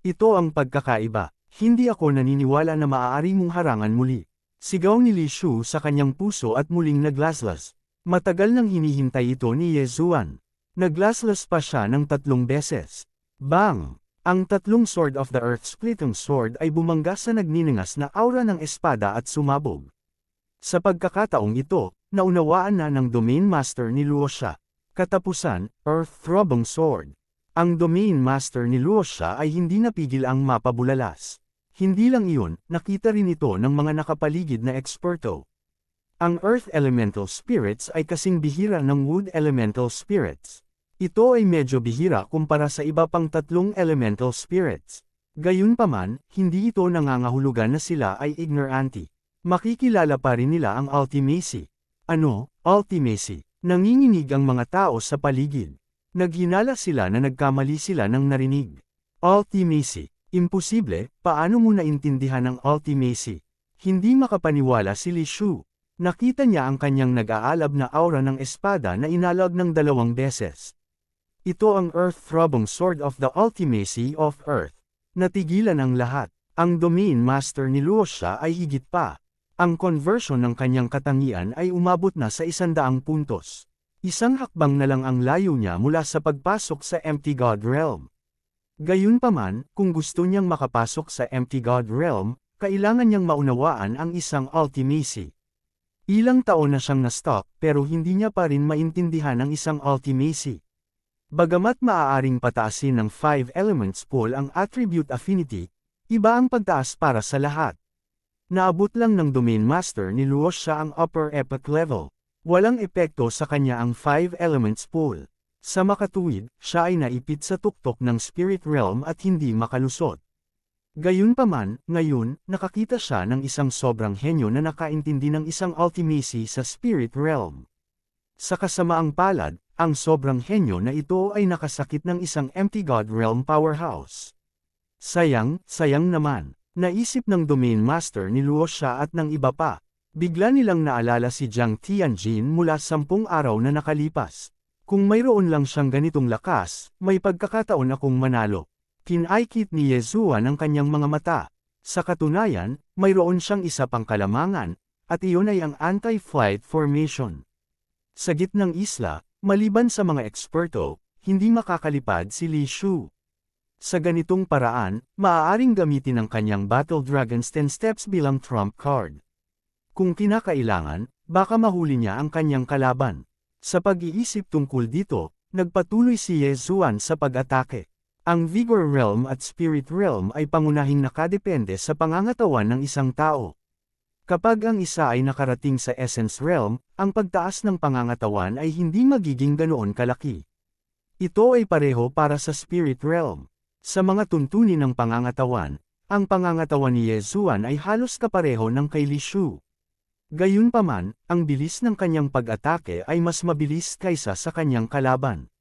Ito ang pagkakaiba. Hindi ako naniniwala na maaari mong harangan muli. Sigaw ni Li Shu sa kanyang puso at muling naglaslas. Matagal nang hinihintay ito ni Yezuan. Naglaslas pa siya ng 3 beses. Bang! Ang 3 Sword of the Earth Splitting Sword ay bumangga sa nagniningas na aura ng espada at sumabog. Sa pagkakataong ito, naunawaan na ng Domain Master ni Luosha. Katapusan, Earth Throbbing Sword. Ang Domain Master ni Luosha ay hindi napigil ang mapabulalas. Hindi lang iyon, nakita rin ito ng mga nakapaligid na eksperto. Ang Earth Elemental Spirits ay kasing bihira ng Wood Elemental Spirits. Ito ay medyo bihira kumpara sa iba pang 3 Elemental Spirits. Gayunpaman, hindi ito nangangahulugan na sila ay ignorante. Makikilala pa rin nila ang ultimacy. Ano, ultimacy? Nanginginig ang mga tao sa paligid. Naghinala sila na nagkamali sila ng narinig. Ultimacy. Imposible, paano mo naintindihan ang ultimacy? Hindi makapaniwala si Li Shu. Nakita niya ang kanyang nag-aalab na aura ng espada na inalag ng 2 beses. Ito ang Earth-Throbbing Sword of the Ultimacy of Earth. Natigilan ang lahat. Ang Domain Master ni Luosha ay higit pa. Ang conversion ng kanyang katangian ay umabot na sa 100 puntos. Isang hakbang na lang ang layo niya mula sa pagpasok sa Empty God Realm. Gayunpaman, kung gusto niyang makapasok sa Empty God Realm, kailangan niyang maunawaan ang isang ultimacy. Ilang taon na siyang na-stuck pero hindi niya pa rin maintindihan ang isang ultimacy. Bagamat maaaring pataasin ng 5 elements pool ang attribute affinity, iba ang pagtaas para sa lahat. Naabot lang ng Domain Master ni Luosha ang upper epic level. Walang epekto sa kanya ang 5 elements pool. Sa makatuwid, siya ay naipit sa tuktok ng Spirit Realm at hindi makalusot. Gayunpaman, ngayon, nakakita siya ng isang sobrang henyo na nakaintindi ng isang ultimacy sa Spirit Realm. Sa kasamaang palad, ang sobrang henyo na ito ay nakasakit ng isang Empty God Realm powerhouse. Sayang naman, naisip ng Domain Master ni Luosha at ng iba pa. Bigla nilang naalala si Jiang Tianjin mula 10 araw na nakalipas. Kung mayroon lang siyang ganitong lakas, may pagkakataon akong manalo. Kinaikit ni Yezuan ang kanyang mga mata. Sa katunayan, mayroon siyang isa pang kalamangan, at iyon ay ang anti-flight formation. Sa gitnang isla, maliban sa mga eksperto, hindi makakalipad si Li Shu. Sa ganitong paraan, maaaring gamitin ang kanyang Battle Dragon's 10 Steps bilang trump card. Kung kinakailangan, baka mahuli niya ang kanyang kalaban. Sa pag-iisip tungkol dito, nagpatuloy si Yezuan sa pag-atake. Ang Vigor Realm at Spirit Realm ay pangunahing nakadepende sa pangangatawan ng isang tao. Kapag ang isa ay nakarating sa Essence Realm, ang pagtaas ng pangangatawan ay hindi magiging ganoon kalaki. Ito ay pareho para sa Spirit Realm. Sa mga tuntunin ng pangangatawan, ang pangangatawan ni Yezuan ay halos kapareho ng kay Li Shu. Gayunpaman, ang bilis ng kanyang pag-atake ay mas mabilis kaysa sa kanyang kalaban.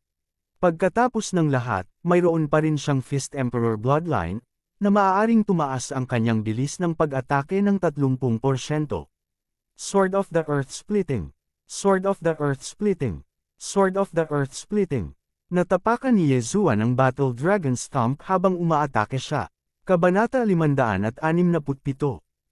Pagkatapos ng lahat, mayroon pa rin siyang Fist Emperor Bloodline, na maaaring tumaas ang kanyang bilis ng pag-atake ng 30%. Sword of the Earth Splitting. Sword of the Earth Splitting. Sword of the Earth Splitting. Natapakan ni Yezuan ang Battle Dragon Stomp habang umaatake siya. Kabanata 567.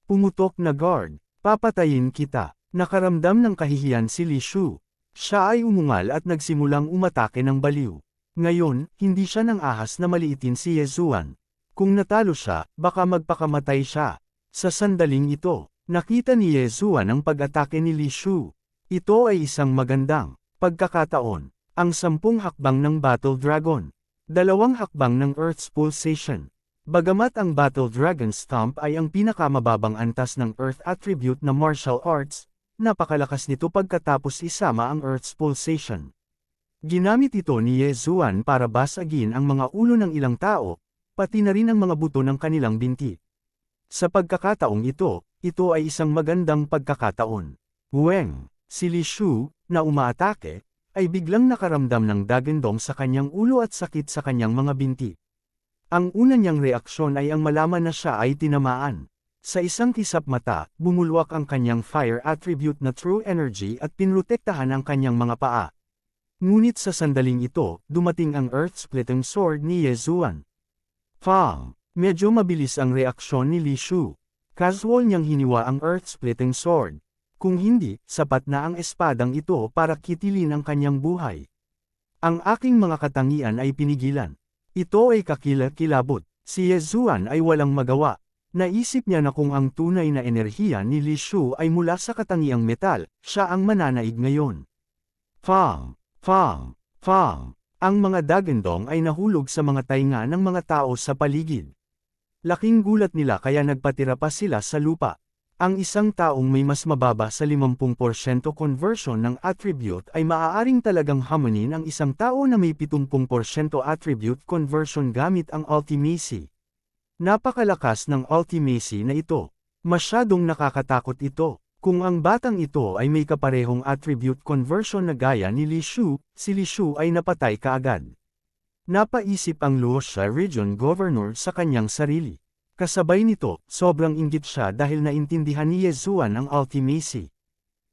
Pumutok na guard. Papatayin kita. Nakaramdam ng kahihiyan si Li Shu. Siya ay umungal at nagsimulang umatake ng baliw. Ngayon, hindi siya nang ahas na maliitin si Yezuan. Kung natalo siya, baka magpakamatay siya. Sa sandaling ito, nakita ni Yezuan ang pag-atake ni Li Shu. Ito ay isang magandang pagkakataon. Ang 10 hakbang ng Battle Dragon. 2 hakbang ng Earth's Pulsation. Bagamat ang Battle Dragon Stomp ay ang pinakamababang antas ng Earth attribute na martial arts, napakalakas nito pagkatapos isama ang Earth's Pulsation. Ginamit ito ni Yezuan para basagin ang mga ulo ng ilang tao, pati na rin ang mga buto ng kanilang binti. Sa pagkakataong ito ay isang magandang pagkakataon. Weng, si Li Shu, na umaatake, ay biglang nakaramdam ng dagandong sa kanyang ulo at sakit sa kanyang mga binti. Ang una niyang reaksyon ay ang malaman na siya ay tinamaan. Sa isang kisap mata, bumulwak ang kanyang fire attribute na true energy at pinrotektahan ang kanyang mga paa. Ngunit sa sandaling ito, dumating ang earth-splitting sword ni Yezuan. Fang! Medyo mabilis ang reaksyon ni Li Shu. Casual niyang hiniwa ang earth-splitting sword. Kung hindi, sapat na ang espadang ito para kitilin ang kanyang buhay. Ang aking mga katangian ay pinigilan. Ito ay kakilakilabot. Si Yezuan ay walang magawa. Naisip niya na kung ang tunay na enerhiya ni Li Shu ay mula sa katangiang metal, siya ang mananaig ngayon. Fang! Fang! Fang! Ang mga dagandong ay nahulog sa mga tainga ng mga tao sa paligid. Laking gulat nila kaya nagpatira pa sila sa lupa. Ang isang taong may mas mababa sa 50% conversion ng attribute ay maaaring talagang hamunin ang isang tao na may 70% attribute conversion gamit ang ultimacy. Napakalakas ng ultimacy na ito. Masyadong nakakatakot ito. Kung ang batang ito ay may kaparehong attribute conversion na gaya ni Li Shu, si Li Shu ay napatay kaagad. Napaisip ang Luoxia Region Governor sa kanyang sarili. Kasabay nito, sobrang inggit siya dahil naintindihan ni Yezuan ang ultimacy.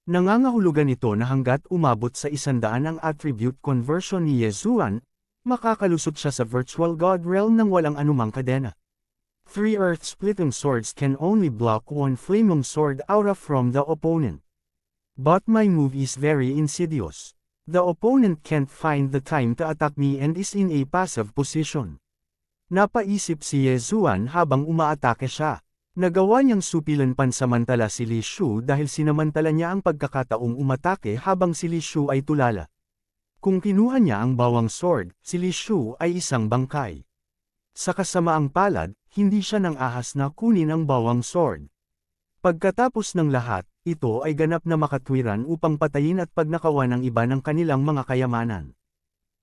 Nangangahulugan ito na hanggat umabot sa 100 ang attribute conversion ni Yezuan, makakalusot siya sa virtual god realm ng walang anumang kadena. 3 earth-splitting swords can only block 1 flaming sword aura from the opponent. But my move is very insidious. The opponent can't find the time to attack me and is in a passive position. Napaisip si Yezuan habang umaatake siya. Nagawa niyang supilan pansamantala si Li Shu dahil sinamantala niya ang pagkakataong umatake habang si Li Shu ay tulala. Kung kinuha niya ang bawang sword, si Li Shu ay isang bangkay. Sa kasamaang palad, hindi siya nang ahas na kunin ang bawang sword. Pagkatapos ng lahat, ito ay ganap na makatwiran upang patayin at pagnakawan ng iba ng kanilang mga kayamanan.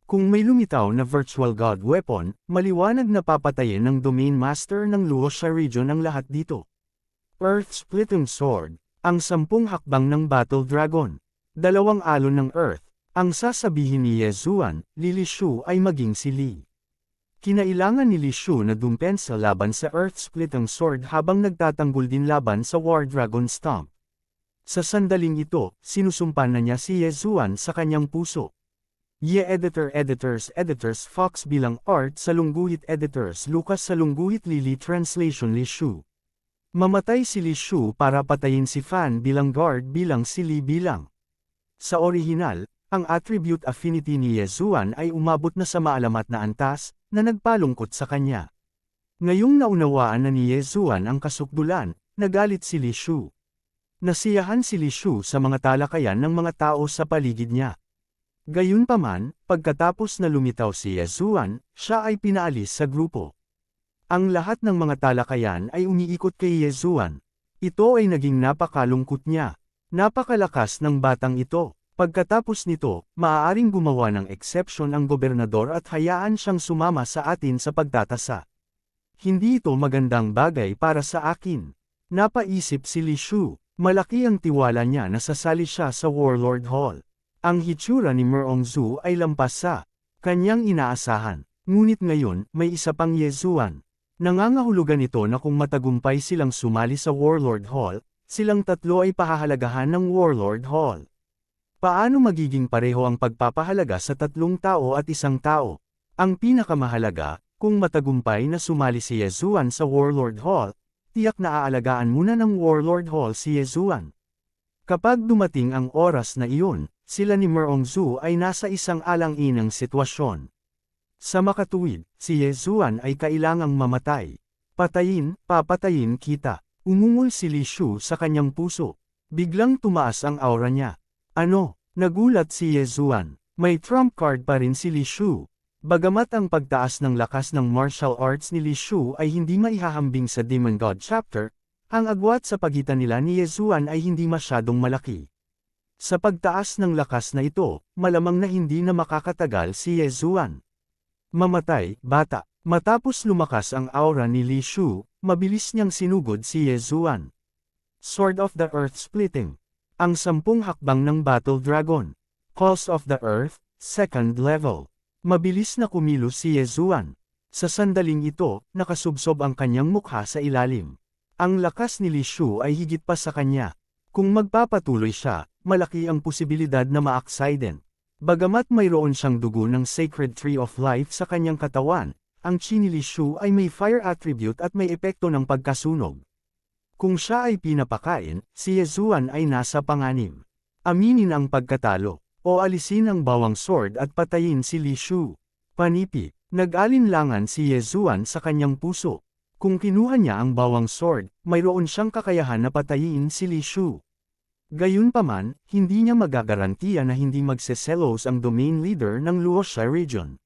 Kung may lumitaw na virtual god weapon, maliwanag na papatayin ng domain master ng Luoxia region ang lahat dito. Earth-splitting sword, ang 10 hakbang ng Battle Dragon. 2 alon ng Earth, ang sasabihin ni Yezuan, Li Shu ay maging si Li. Kinailangan ni Li Shu na dumpensa laban sa Earth-splitting sword habang nagtatanggol din laban sa War Dragon Stomp. Sa sandaling ito, sinusumpan na niya si Yezuan sa kanyang puso. Editors Fox bilang Art Salungguhit Editors Lucas Salungguhit Lili Translation Li Shu. Mamatay si Li Shu para patayin si Fan bilang guard bilang si Li bilang. Sa orihinal, ang attribute affinity ni Yezuan ay umabot na sa maalamat na antas, na nagpalungkot sa kanya. Ngayong naunawaan na ni Yezuan ang kasukdulan, nagalit si Li Shu. Nasiyahan si Li Shu sa mga talakayan ng mga tao sa paligid niya. Gayunpaman, pagkatapos na lumitaw si Yezuan, siya ay pinaalis sa grupo. Ang lahat ng mga talakayan ay umiikot kay Yezuan. Ito ay naging napakalungkot niya. Napakalakas ng batang ito. Pagkatapos nito, maaaring gumawa ng exception ang gobernador at hayaan siyang sumama sa atin sa pagtatasa. Hindi ito magandang bagay para sa akin. Napaisip si Li Shu. Malaki ang tiwala niya na sasali siya sa Warlord Hall. Ang hitsura ni Merongzu ay lampas sa kanyang inaasahan. Ngunit ngayon, may isa pang Yezuan. Nangangahulugan ito na kung matagumpay silang sumali sa Warlord Hall, silang tatlo ay pahahalagahan ng Warlord Hall. Paano magiging pareho ang pagpapahalaga sa tatlong tao at isang tao? Ang pinakamahalaga, kung matagumpay na sumali si Yezuan sa Warlord Hall, tiyak na aalagaan muna ng Warlord Hall si Yezuan. Kapag dumating ang oras na iyon, sila ni Merongzu ay nasa isang alang-inang sitwasyon. Sa makatuwid, si Yezuan ay kailangang mamatay. Papatayin kita. Umungol si Li Shu sa kanyang puso. Biglang tumaas ang aura niya. Ano? Nagulat si Yezuan. May trump card pa rin si Li Shu. Bagamat ang pagtaas ng lakas ng martial arts ni Li Shu ay hindi maihahambing sa Demon God Chapter, ang agwat sa pagitan nila ni Yezuan ay hindi masyadong malaki. Sa pagtaas ng lakas na ito, malamang na hindi na makakatagal si Yezuan. Mamatay, bata. Matapos lumakas ang aura ni Li Shu, mabilis niyang sinugod si Yezuan. Sword of the Earth Splitting. Ang 10 hakbang ng Battle Dragon. Pulse of the Earth, 2nd level. Mabilis na kumilos si Yezuan. Sa sandaling ito, nakasubsob ang kanyang mukha sa ilalim. Ang lakas ni Li Shu ay higit pa sa kanya. Kung magpapatuloy siya, malaki ang posibilidad na ma-accident. Bagamat mayroon siyang dugo ng Sacred Tree of Life sa kanyang katawan, ang chi ni Li Shu ay may fire attribute at may epekto ng pagkasunog. Kung siya ay pinapakain, si Yezuan ay nasa panganib. Aminin ang pagkatalo, o alisin ang bawang sword at patayin si Li Shu. Panipi, nag-alinlangan si Yezuan sa kanyang puso. Kung kinuha niya ang bawang sword, mayroon siyang kakayahan na patayin si Li Shu. Gayunpaman, hindi niya magagarantiya na hindi magseselos ang domain leader ng Luoxia region.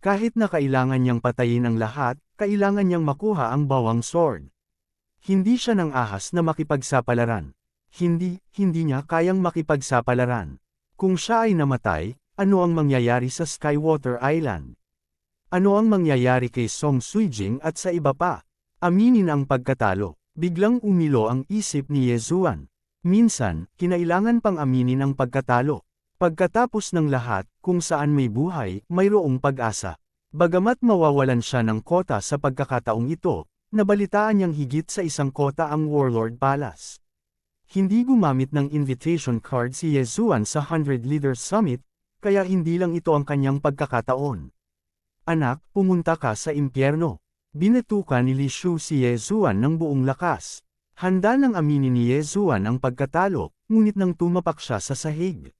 Kahit na kailangan niyang patayin ang lahat, kailangan niyang makuha ang bawang sword. Hindi siya ng ahas na makipagsapalaran. Hindi niya kayang makipagsapalaran. Kung siya ay namatay, ano ang mangyayari sa Skywater Island? Ano ang mangyayari kay Song Suijing at sa iba pa? Aminin ang pagkatalo. Biglang umilo ang isip ni Yezuan. Minsan, kinailangan pang aminin ang pagkatalo. Pagkatapos ng lahat, kung saan may buhay, mayroong pag-asa. Bagamat mawawalan siya ng kota sa pagkakataong ito, nabalitaan niyang higit sa isang kota ang Warlord Palace. Hindi gumamit ng invitation card si Yezuan sa 100 Leaders Summit, kaya hindi lang ito ang kanyang pagkakataon. Anak, pumunta ka sa impyerno. Binatukan ni Li Shu si Yezuan ng buong lakas. Handa nang aminin ni Yezuan ang pagkatalo, ngunit nang tumapak siya sa sahig.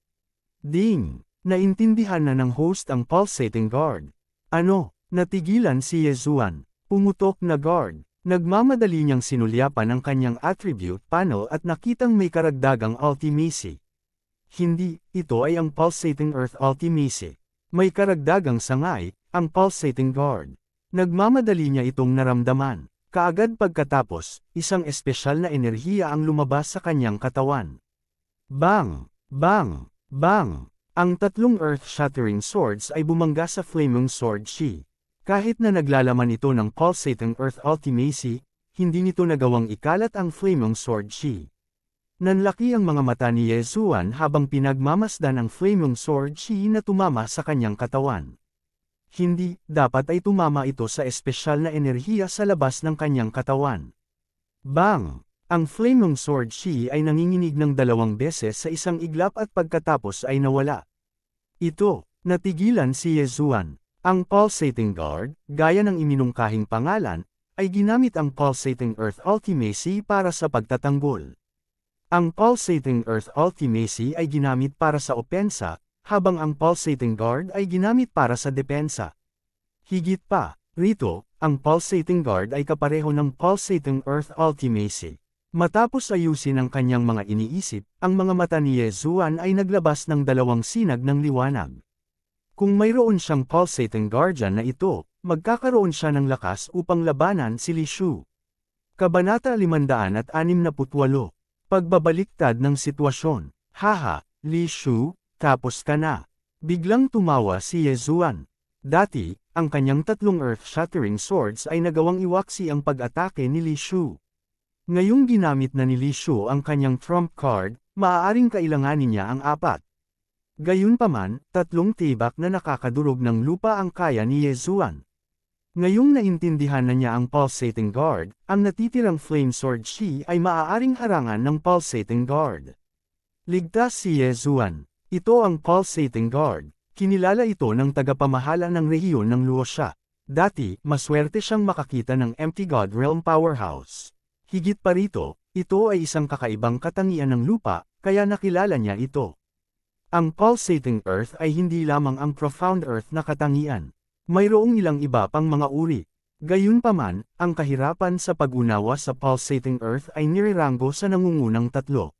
Ding! Naintindihan na ng host ang pulsating guard. Ano? Natigilan si Yezuan. Pumutok na guard. Nagmamadali niyang sinulyapan ang kanyang attribute panel at nakitang may karagdagang ultimacy. Hindi, ito ay ang pulsating earth ultimacy. May karagdagang sangay, ang pulsating guard. Nagmamadali niya itong naramdaman. Kaagad pagkatapos, isang espesyal na enerhiya ang lumabas sa kanyang katawan. Bang! Bang! Bang! Ang 3 earth-shattering swords ay bumangga sa Flaming Sword Chi. Kahit na naglalaman ito ng pulsating earth ultimacy, hindi nito nagawang ikalat ang Flaming Sword Chi. Nanlaki ang mga mata ni Yezuan habang pinagmamasdan ang Flaming Sword Chi na tumama sa kanyang katawan. Hindi, dapat ay tumama ito sa espesyal na enerhiya sa labas ng kanyang katawan. Bang! Ang Flaming Sword Chi ay nanginginig ng 2 beses sa isang iglap at pagkatapos ay nawala. Ito, natigilan si Yezuan. Ang pulsating guard, gaya ng iminungkahing pangalan, ay ginamit ang pulsating earth ultimacy para sa pagtatanggol. Ang pulsating earth ultimacy ay ginamit para sa opensa, habang ang pulsating guard ay ginamit para sa depensa. Higit pa, rito, ang pulsating guard ay kapareho ng pulsating earth ultimacy. Matapos ayusin ang kanyang mga iniisip, ang mga mata ni Yezuan ay naglabas ng 2 sinag ng liwanag. Kung mayroon siyang pulsating guardian na ito, magkakaroon siya ng lakas upang labanan si Li Shu. Kabanata 568. Pagbabaliktad ng sitwasyon. Haha, Li Shu, tapos ka na. Biglang tumawa si Yezuan. Dati, ang kanyang 3 earth-shattering swords ay nagawang iwaksi ang pag-atake ni Li Shu. Ngayong ginamit na ni Li Shu ang kanyang trump card, maaaring kailanganin niya ang 4. Gayunpaman, 3 tibak na nakakadurog ng lupa ang kaya ni Yezuan. Ngayong naintindihan na niya ang pulsating guard, ang natitirang flame sword Chi ay maaaring harangan ng pulsating guard. Ligtas si Yezuan. Ito ang Pulsating Guard. Kinilala ito ng tagapamahala ng rehiyon ng Luoxia. Dati, maswerte siyang makakita ng Empty God Realm Powerhouse. Higit pa rito, ito ay isang kakaibang katangian ng lupa, kaya nakilala niya ito. Ang Pulsating Earth ay hindi lamang ang Profound Earth na katangian. Mayroong ilang iba pang mga uri. Gayunpaman, ang kahirapan sa pag-unawa sa Pulsating Earth ay nireranggo sa nangungunang tatlo.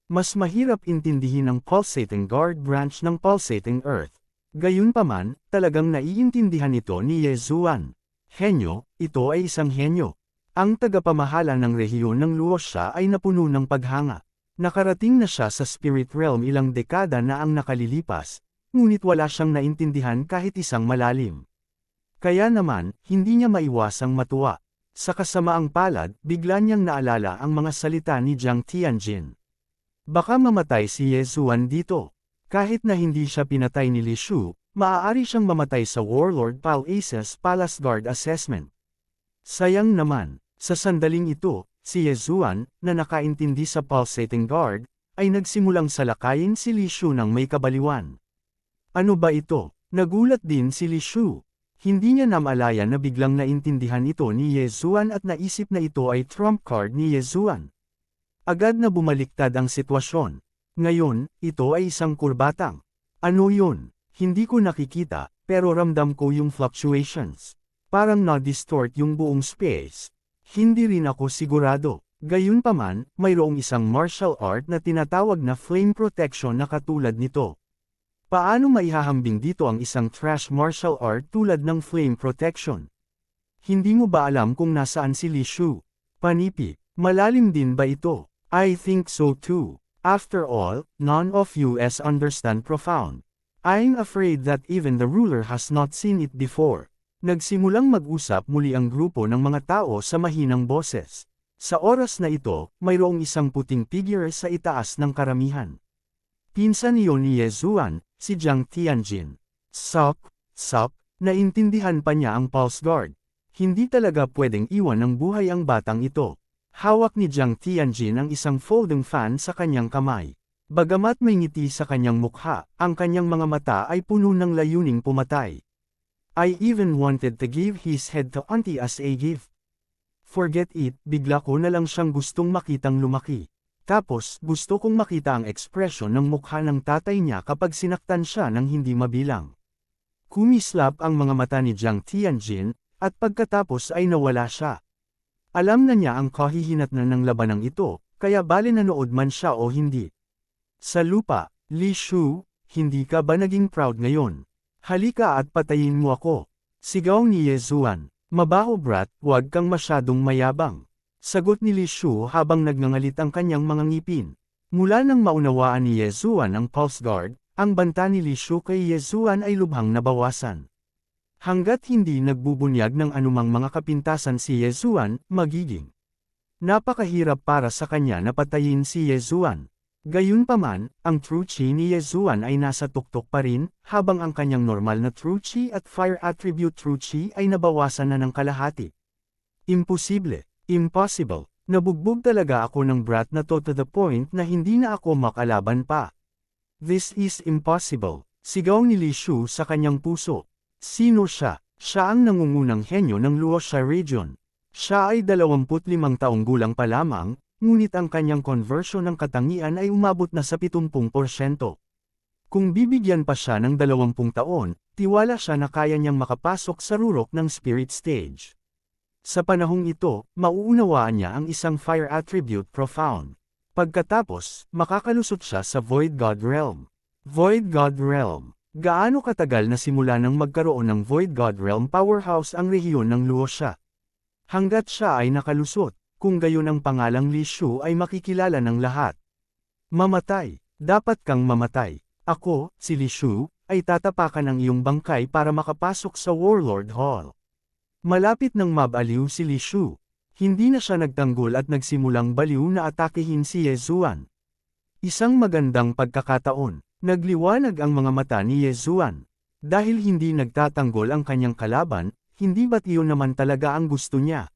Mas mahirap intindihin ang Pulsating Guard branch ng Pulsating Earth. Gayunpaman, talagang naiintindihan ito ni Ye Zuan. Henyo, ito ay isang henyo. Ang tagapamahala ng rehiyon ng Luoxia ay napuno ng paghanga. Nakarating na siya sa Spirit Realm ilang dekada na ang nakalilipas, ngunit wala siyang naintindihan kahit isang malalim. Kaya naman, hindi niya maiwasang matuwa. Sa kasamaang palad, bigla niyang naalala ang mga salita ni Jiang Tianjin. Baka mamatay si Ye Zuan dito. Kahit na hindi siya pinatay ni Li Shu, maaari siyang mamatay sa Warlord Pal Ace's Palace Guard Assessment. Sayang naman, sa sandaling ito, si Ye Zuan, na nakaintindi sa Pulsating Guard, ay nagsimulang salakayin si Li Shu ng may kabaliwan. Ano ba ito? Nagulat din si Li Shu. Hindi niya namalaya na biglang naintindihan ito ni Ye Zuan at naisip na ito ay trump card ni Ye Zuan. Agad na bumaliktad ang sitwasyon. Ngayon, ito ay isang kurbatang. Ano yun? Hindi ko nakikita, pero ramdam ko yung fluctuations. Parang na-distort yung buong space. Hindi rin ako sigurado. Gayunpaman, mayroong isang martial art na tinatawag na flame protection na katulad nito. Paano maihahambing dito ang isang trash martial art tulad ng flame protection? Hindi mo ba alam kung nasaan si Li Shu? Panipi, malalim din ba ito? I think so too. After all, none of us understand profound. I'm afraid that even the ruler has not seen it before. Nagsimulang mag-usap muli ang grupo ng mga tao sa mahinang boses. Sa oras na ito, mayroong isang puting figure sa itaas ng karamihan. Pinsan iyon ni Ye Zuan, si Jiang Tianjin. Sup, naintindihan pa niya ang Pulse Guard. Hindi talaga pwedeng iwan ng buhay ang batang ito. Hawak ni Jiang Tianjin ang isang folding fan sa kanyang kamay. Bagamat may ngiti sa kanyang mukha, ang kanyang mga mata ay puno ng layuning pumatay. I even wanted to give his head to auntie as a gift. Forget it, bigla ko na lang siyang gustong makitang lumaki. Tapos, gusto kong makita ang ekspresyon ng mukha ng tatay niya kapag sinaktan siya ng hindi mabilang. Kumislap ang mga mata ni Jiang Tianjin, at pagkatapos ay nawala siya. Alam na niya ang kahihinatnan ng labanang ito, kaya bale nanood man siya o hindi. Sa lupa, Li Shu, hindi ka ba naging proud ngayon? Halika at patayin mo ako. Sigaw ni Ye Zuan. Mabaho brat, huwag kang masyadong mayabang. Sagot ni Li Shu habang nagngangalit ang kanyang mga ngipin. Mula nang maunawaan ni Ye Zuan ang Pulse Guard, ang banta ni Li Shu kay Ye Zuan ay lubhang nabawasan. Hanggat hindi nagbubunyag ng anumang mga kapintasan si Ye Zuan, magiging napakahirap para sa kanya na patayin si Ye Zuan. Gayunpaman, ang True Chi ni Ye Zuan ay nasa tuktok pa rin, habang ang kanyang normal na True Chi at Fire Attribute True Chi ay nabawasan na ng kalahati. Imposible. Impossible. Nabugbog talaga ako ng brat na to the point na hindi na ako makalaban pa. This is impossible. Sigaw ni Li Shu sa kanyang puso. Sino siya? Siya ang nangungunang henyo ng Luoxia Region. Siya ay 25 taong gulang pa lamang, ngunit ang kanyang conversion ng katangian ay umabot na sa 70%. Kung bibigyan pa siya ng 20 taon, tiwala siya na kaya niyang makapasok sa rurok ng spirit stage. Sa panahong ito, mauunawaan niya ang isang fire attribute profound. Pagkatapos, makakalusot siya sa Void God Realm. Void God Realm. Gaano katagal na simula nang magkaroon ng Void God Realm Powerhouse ang rehiyon ng Luoxia? Hanggat siya ay nakalusot, kung gayon ang pangalang Li Shu ay makikilala ng lahat. Mamatay. Dapat kang mamatay. Ako, si Li Shu, ay tatapakan ang iyong bangkay para makapasok sa Warlord Hall. Malapit nang mabaliw si Li Shu. Hindi na siya nagtanggol at nagsimulang baliw na atakehin si Ye Zuan. Isang magandang pagkakataon. Nagliwanag ang mga mata ni Ye Zuan. Dahil hindi nagtatanggol ang kanyang kalaban, hindi ba't iyon naman talaga ang gusto niya?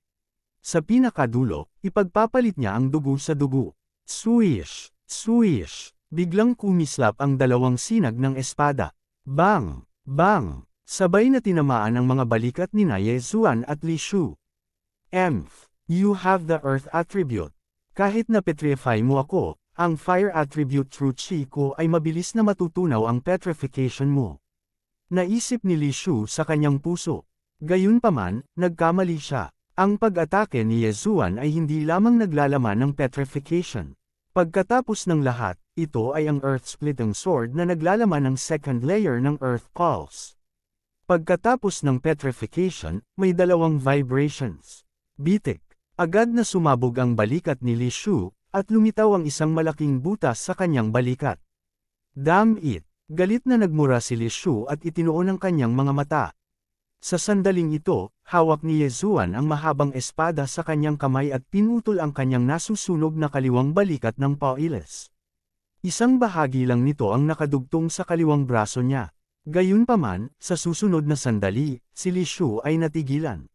Sa pinakadulo, ipagpapalit niya ang dugo sa dugo. Swish! Swish! Biglang kumislap ang dalawang sinag ng espada. Bang! Bang! Sabay na tinamaan ang mga balikat ni Ye Zuan at Li Shu. Emph! You have the earth attribute. Kahit na petrify mo ako, ang fire attribute through chi ko ay mabilis na matutunaw ang petrification mo. Naisip ni Li Shu sa kanyang puso. Gayunpaman, nagkamali siya. Ang pag-atake ni Ye Zuan ay hindi lamang naglalaman ng petrification. Pagkatapos ng lahat, ito ay ang Earth-splitting sword na naglalaman ng second layer ng Earth Pulse. Pagkatapos ng petrification, may dalawang vibrations. Bitik. Agad na sumabog ang balikat ni Li Shu, at lumitaw ang isang malaking butas sa kanyang balikat. Damn it! Galit na nagmura si Li Shu at itinuon ang kanyang mga mata. Sa sandaling ito, hawak ni Ye Zuan ang mahabang espada sa kanyang kamay at pinutol ang kanyang nasusunog na kaliwang balikat ng Paulis. Isang bahagi lang nito ang nakadugtong sa kaliwang braso niya. Gayunpaman, sa susunod na sandali, si Li Shu ay natigilan.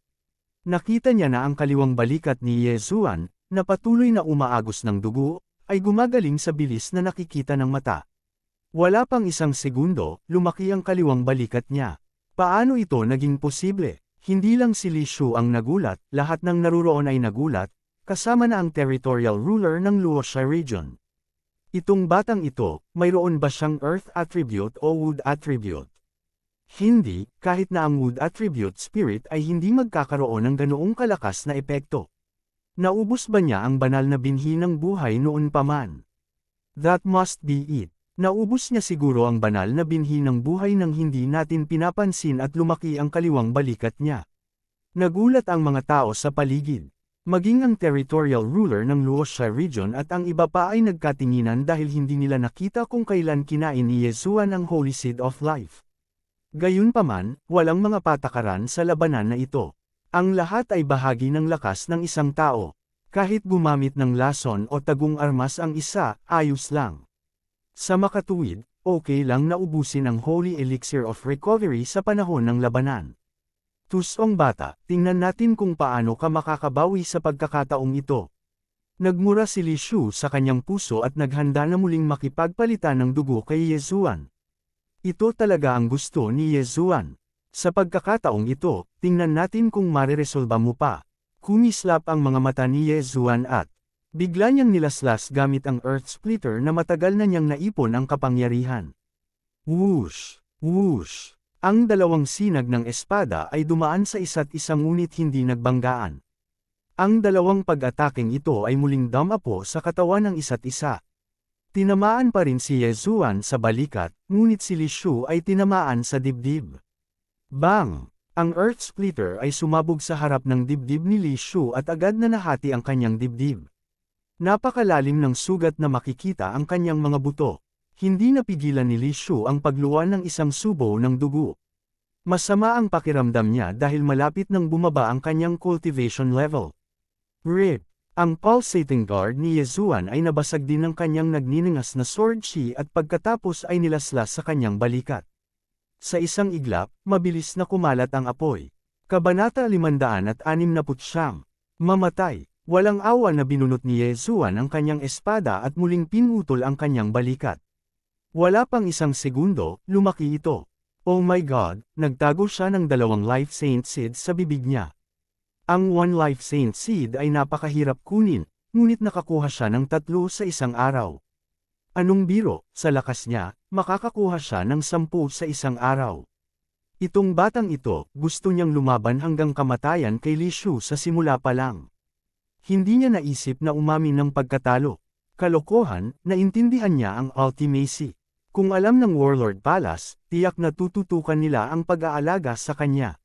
Nakita niya na ang kaliwang balikat ni Ye Zuan, na patuloy na umaagos ng dugo, ay gumagaling sa bilis na nakikita ng mata. Wala pang isang segundo, lumaki ang kaliwang balikat niya. Paano ito naging posible? Hindi lang si Li Shu ang nagulat, lahat ng naruroon ay nagulat, kasama na ang territorial ruler ng Luoxia region. Itong batang ito, mayroon ba siyang earth attribute o wood attribute? Hindi, kahit na ang wood attribute spirit ay hindi magkakaroon ng ganoong kalakas na epekto. Naubos ba niya ang banal na binhi ng buhay noon pa man? That must be it. Naubos niya siguro ang banal na binhi ng buhay nang hindi natin pinapansin at lumaki ang kaliwang balikat niya. Nagulat ang mga tao sa paligid. Maging ang territorial ruler ng Luoxia region at ang iba pa ay nagkatinginan dahil hindi nila nakita kung kailan kinain ni Ye Zuan ang Holy Seed of Life. Gayunpaman, walang mga patakaran sa labanan na ito. Ang lahat ay bahagi ng lakas ng isang tao. Kahit gumamit ng lason o tagong armas ang isa, ayos lang. Sa makatuwid, okay lang na ubusin ang Holy Elixir of Recovery sa panahon ng labanan. Tusong bata, tingnan natin kung paano ka makakabawi sa pagkakataong ito. Nagmura si Li Shu sa kanyang puso at naghanda na muling makipagpalitan ng dugo kay Ye Zuan. Ito talaga ang gusto ni Ye Zuan. Sa pagkakataong ito, tingnan natin kung mareresolba mo pa. Kumislap ang mga mata ni Ye Zuan at bigla niyang nilaslas gamit ang Earth Splitter na matagal na niyang naipon ang kapangyarihan. Whoosh! Whoosh! Ang dalawang sinag ng espada ay dumaan sa isa't isa ngunit hindi nagbanggaan. Ang dalawang pag-ataking ito ay muling damapo sa katawan ng isa't isa. Tinamaan pa rin si Ye Zuan sa balikat, ngunit si Li Shu ay tinamaan sa dibdib. Bang! Ang Earth Splitter ay sumabog sa harap ng dibdib ni Li Shu at agad na nahati ang kanyang dibdib. Napakalalim ng sugat na makikita ang kanyang mga buto. Hindi napigilan ni Li Shu ang pagluwan ng isang subo ng dugo. Masama ang pakiramdam niya dahil malapit nang bumaba ang kanyang cultivation level. RIP! Ang pulsating guard ni Ye Zuan ay nabasag din ng kanyang nagniningas na sword chi at pagkatapos ay nilaslas sa kanyang balikat. Sa isang iglap, mabilis na kumalat ang apoy. Kabanata 569. Mamatay. Walang awa na binunot ni Ye Zuan ang kanyang espada at muling pinutol ang kanyang balikat. Wala pang isang segundo, lumaki ito. Oh my God, nagtago siya ng 2 life saint seeds sa bibig niya. Ang 1 life saint seed ay napakahirap kunin, ngunit nakakuha siya ng 3 sa isang araw. Anong biro, sa lakas niya, makakakuha siya ng 10 sa isang araw. Itong batang ito, gusto niyang lumaban hanggang kamatayan kay Li Shu sa simula pa lang. Hindi niya naisip na umamin ng pagkatalo. Kalokohan, naintindihan niya ang ultimacy. Kung alam ng Warlord Palace, tiyak na tututukan nila ang pag-aalaga sa kanya.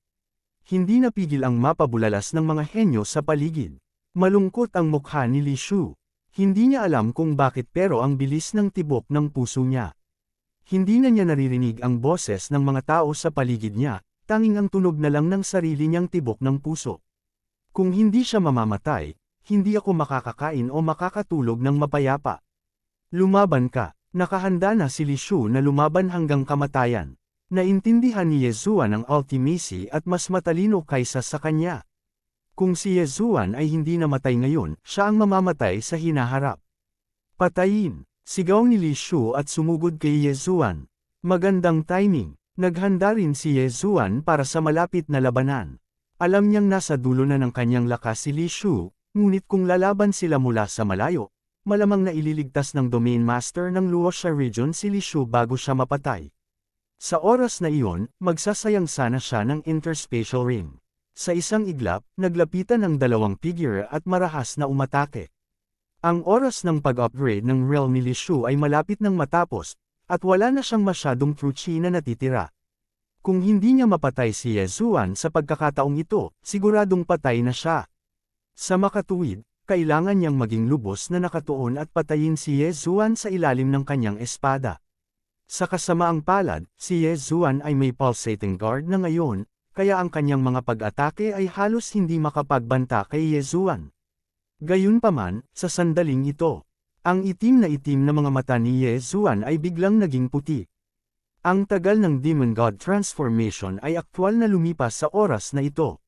Hindi napigil ang mapabulalas ng mga henyo sa paligid. Malungkot ang mukha ni Li Shu. Hindi niya alam kung bakit pero ang bilis ng tibok ng puso niya. Hindi na niya naririnig ang boses ng mga tao sa paligid niya, tanging ang tunog na lang ng sarili niyang tibok ng puso. Kung hindi siya mamamatay, hindi ako makakakain o makakatulog ng mapayapa. Lumaban ka. Nakahanda na si Li Shu na lumaban hanggang kamatayan. Naintindihan ni Ye Zuan ang ultimacy at mas matalino kaysa sa kanya. Kung si Ye Zuan ay hindi namatay ngayon, siya ang mamamatay sa hinaharap. Patayin! Sigaw ni Li Shu at sumugod kay Ye Zuan. Magandang timing. Naghanda rin si Ye Zuan para sa malapit na labanan. Alam niyang nasa dulo na ng kanyang lakas si Li Shu, ngunit kung lalaban sila mula sa malayo, malamang na ililigtas ng Domain Master ng Luoxia Region si Li Shu bago siya mapatay. Sa oras na iyon, magsasayang sana siya ng Interspatial Ring. Sa isang iglap, naglapitan ang dalawang figure at marahas na umatake. Ang oras ng pag-upgrade ng realm ni Li Shu ay malapit nang matapos, at wala na siyang masyadong true chi na natitira. Kung hindi niya mapatay si Ye Zuan sa pagkakataong ito, siguradong patay na siya. Sa makatuwid, kailangan niyang maging lubos na nakatuon at patayin si Ye Zuan sa ilalim ng kanyang espada. Sa kasamaang palad, si Ye Zuan ay may pulsating guard na ngayon, kaya ang kanyang mga pag-atake ay halos hindi makapagbanta kay Ye Zuan. Gayunpaman, sa sandaling ito, ang itim na mga mata ni Ye Zuan ay biglang naging puti. Ang tagal ng Demon God transformation ay aktwal na lumipas sa oras na ito.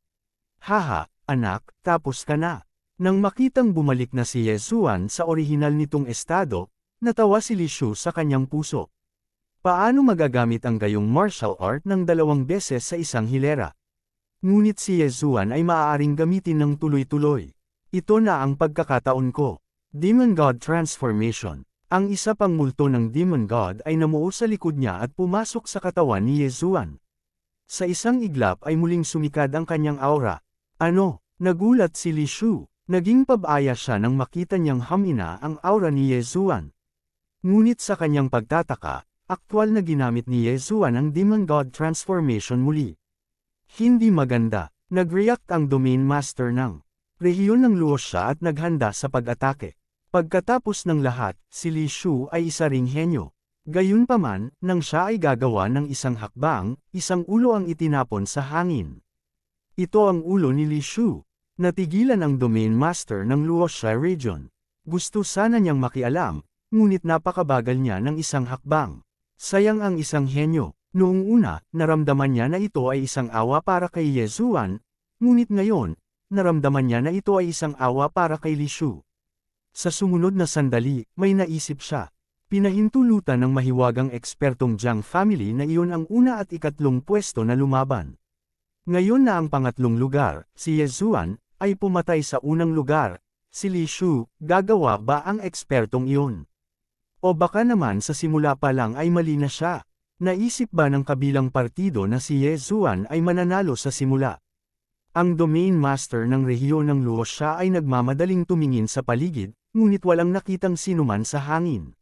Haha, anak, tapos ka na. Nang makitang bumalik na si Ye Zuan sa orihinal nitong estado, natawa si Li Shu sa kanyang puso. Paano magagamit ang gayong martial art ng 2 beses sa isang hilera? Ngunit si Ye Zuan ay maaaring gamitin ng tuloy-tuloy. Ito na ang pagkakataon ko. Demon God Transformation. Ang isa pang multo ng Demon God ay namuo sa likod niya at pumasok sa katawan ni Ye Zuan. Sa isang iglap ay muling sumikad ang kanyang aura. Ano? Nagulat si Li Shu. Naging pabaya siya nang makita niyang hamina ang aura ni Ye Zuan. Ngunit sa kanyang pagtataka, aktwal na ginamit ni Ye Zuan ang Demon God Transformation muli. Hindi maganda. Nag-react ang Domain Master ng rehiyon ng Luoxia at naghanda sa pag-atake. Pagkatapos ng lahat, si Li Shu ay isa ring henyo. Gayunpaman, nang siya ay gagawa ng isang hakbang, isang ulo ang itinapon sa hangin. Ito ang ulo ni Li Shu. Natigilan ang Domain Master ng Luoxia Region. Gusto sana niyang makialam, ngunit napakabagal niya ng isang hakbang. Sayang ang isang henyo. Noong una, naramdaman niya na ito ay isang awa para kay Ye Zuan, ngunit ngayon, naramdaman niya na ito ay isang awa para kay Li Shu. Sa sumunod na sandali, may naisip siya. Pinahintulutan ng mahiwagang ekspertong Jiang family na iyon ang una at ikatlong pwesto na lumaban. Ngayon na ang pangatlong lugar, si Ye Zuan, ay pumatay sa unang lugar. Si Li Shu, gagawa ba ang ekspertong iyon? O baka naman sa simula pa lang ay mali na siya. Naisip ba ng kabilang partido na si Ye Zuan ay mananalo sa simula? Ang Domain Master ng rehiyon ng Luoxia ay nagmamadaling tumingin sa paligid, ngunit walang nakitang sinuman sa hangin.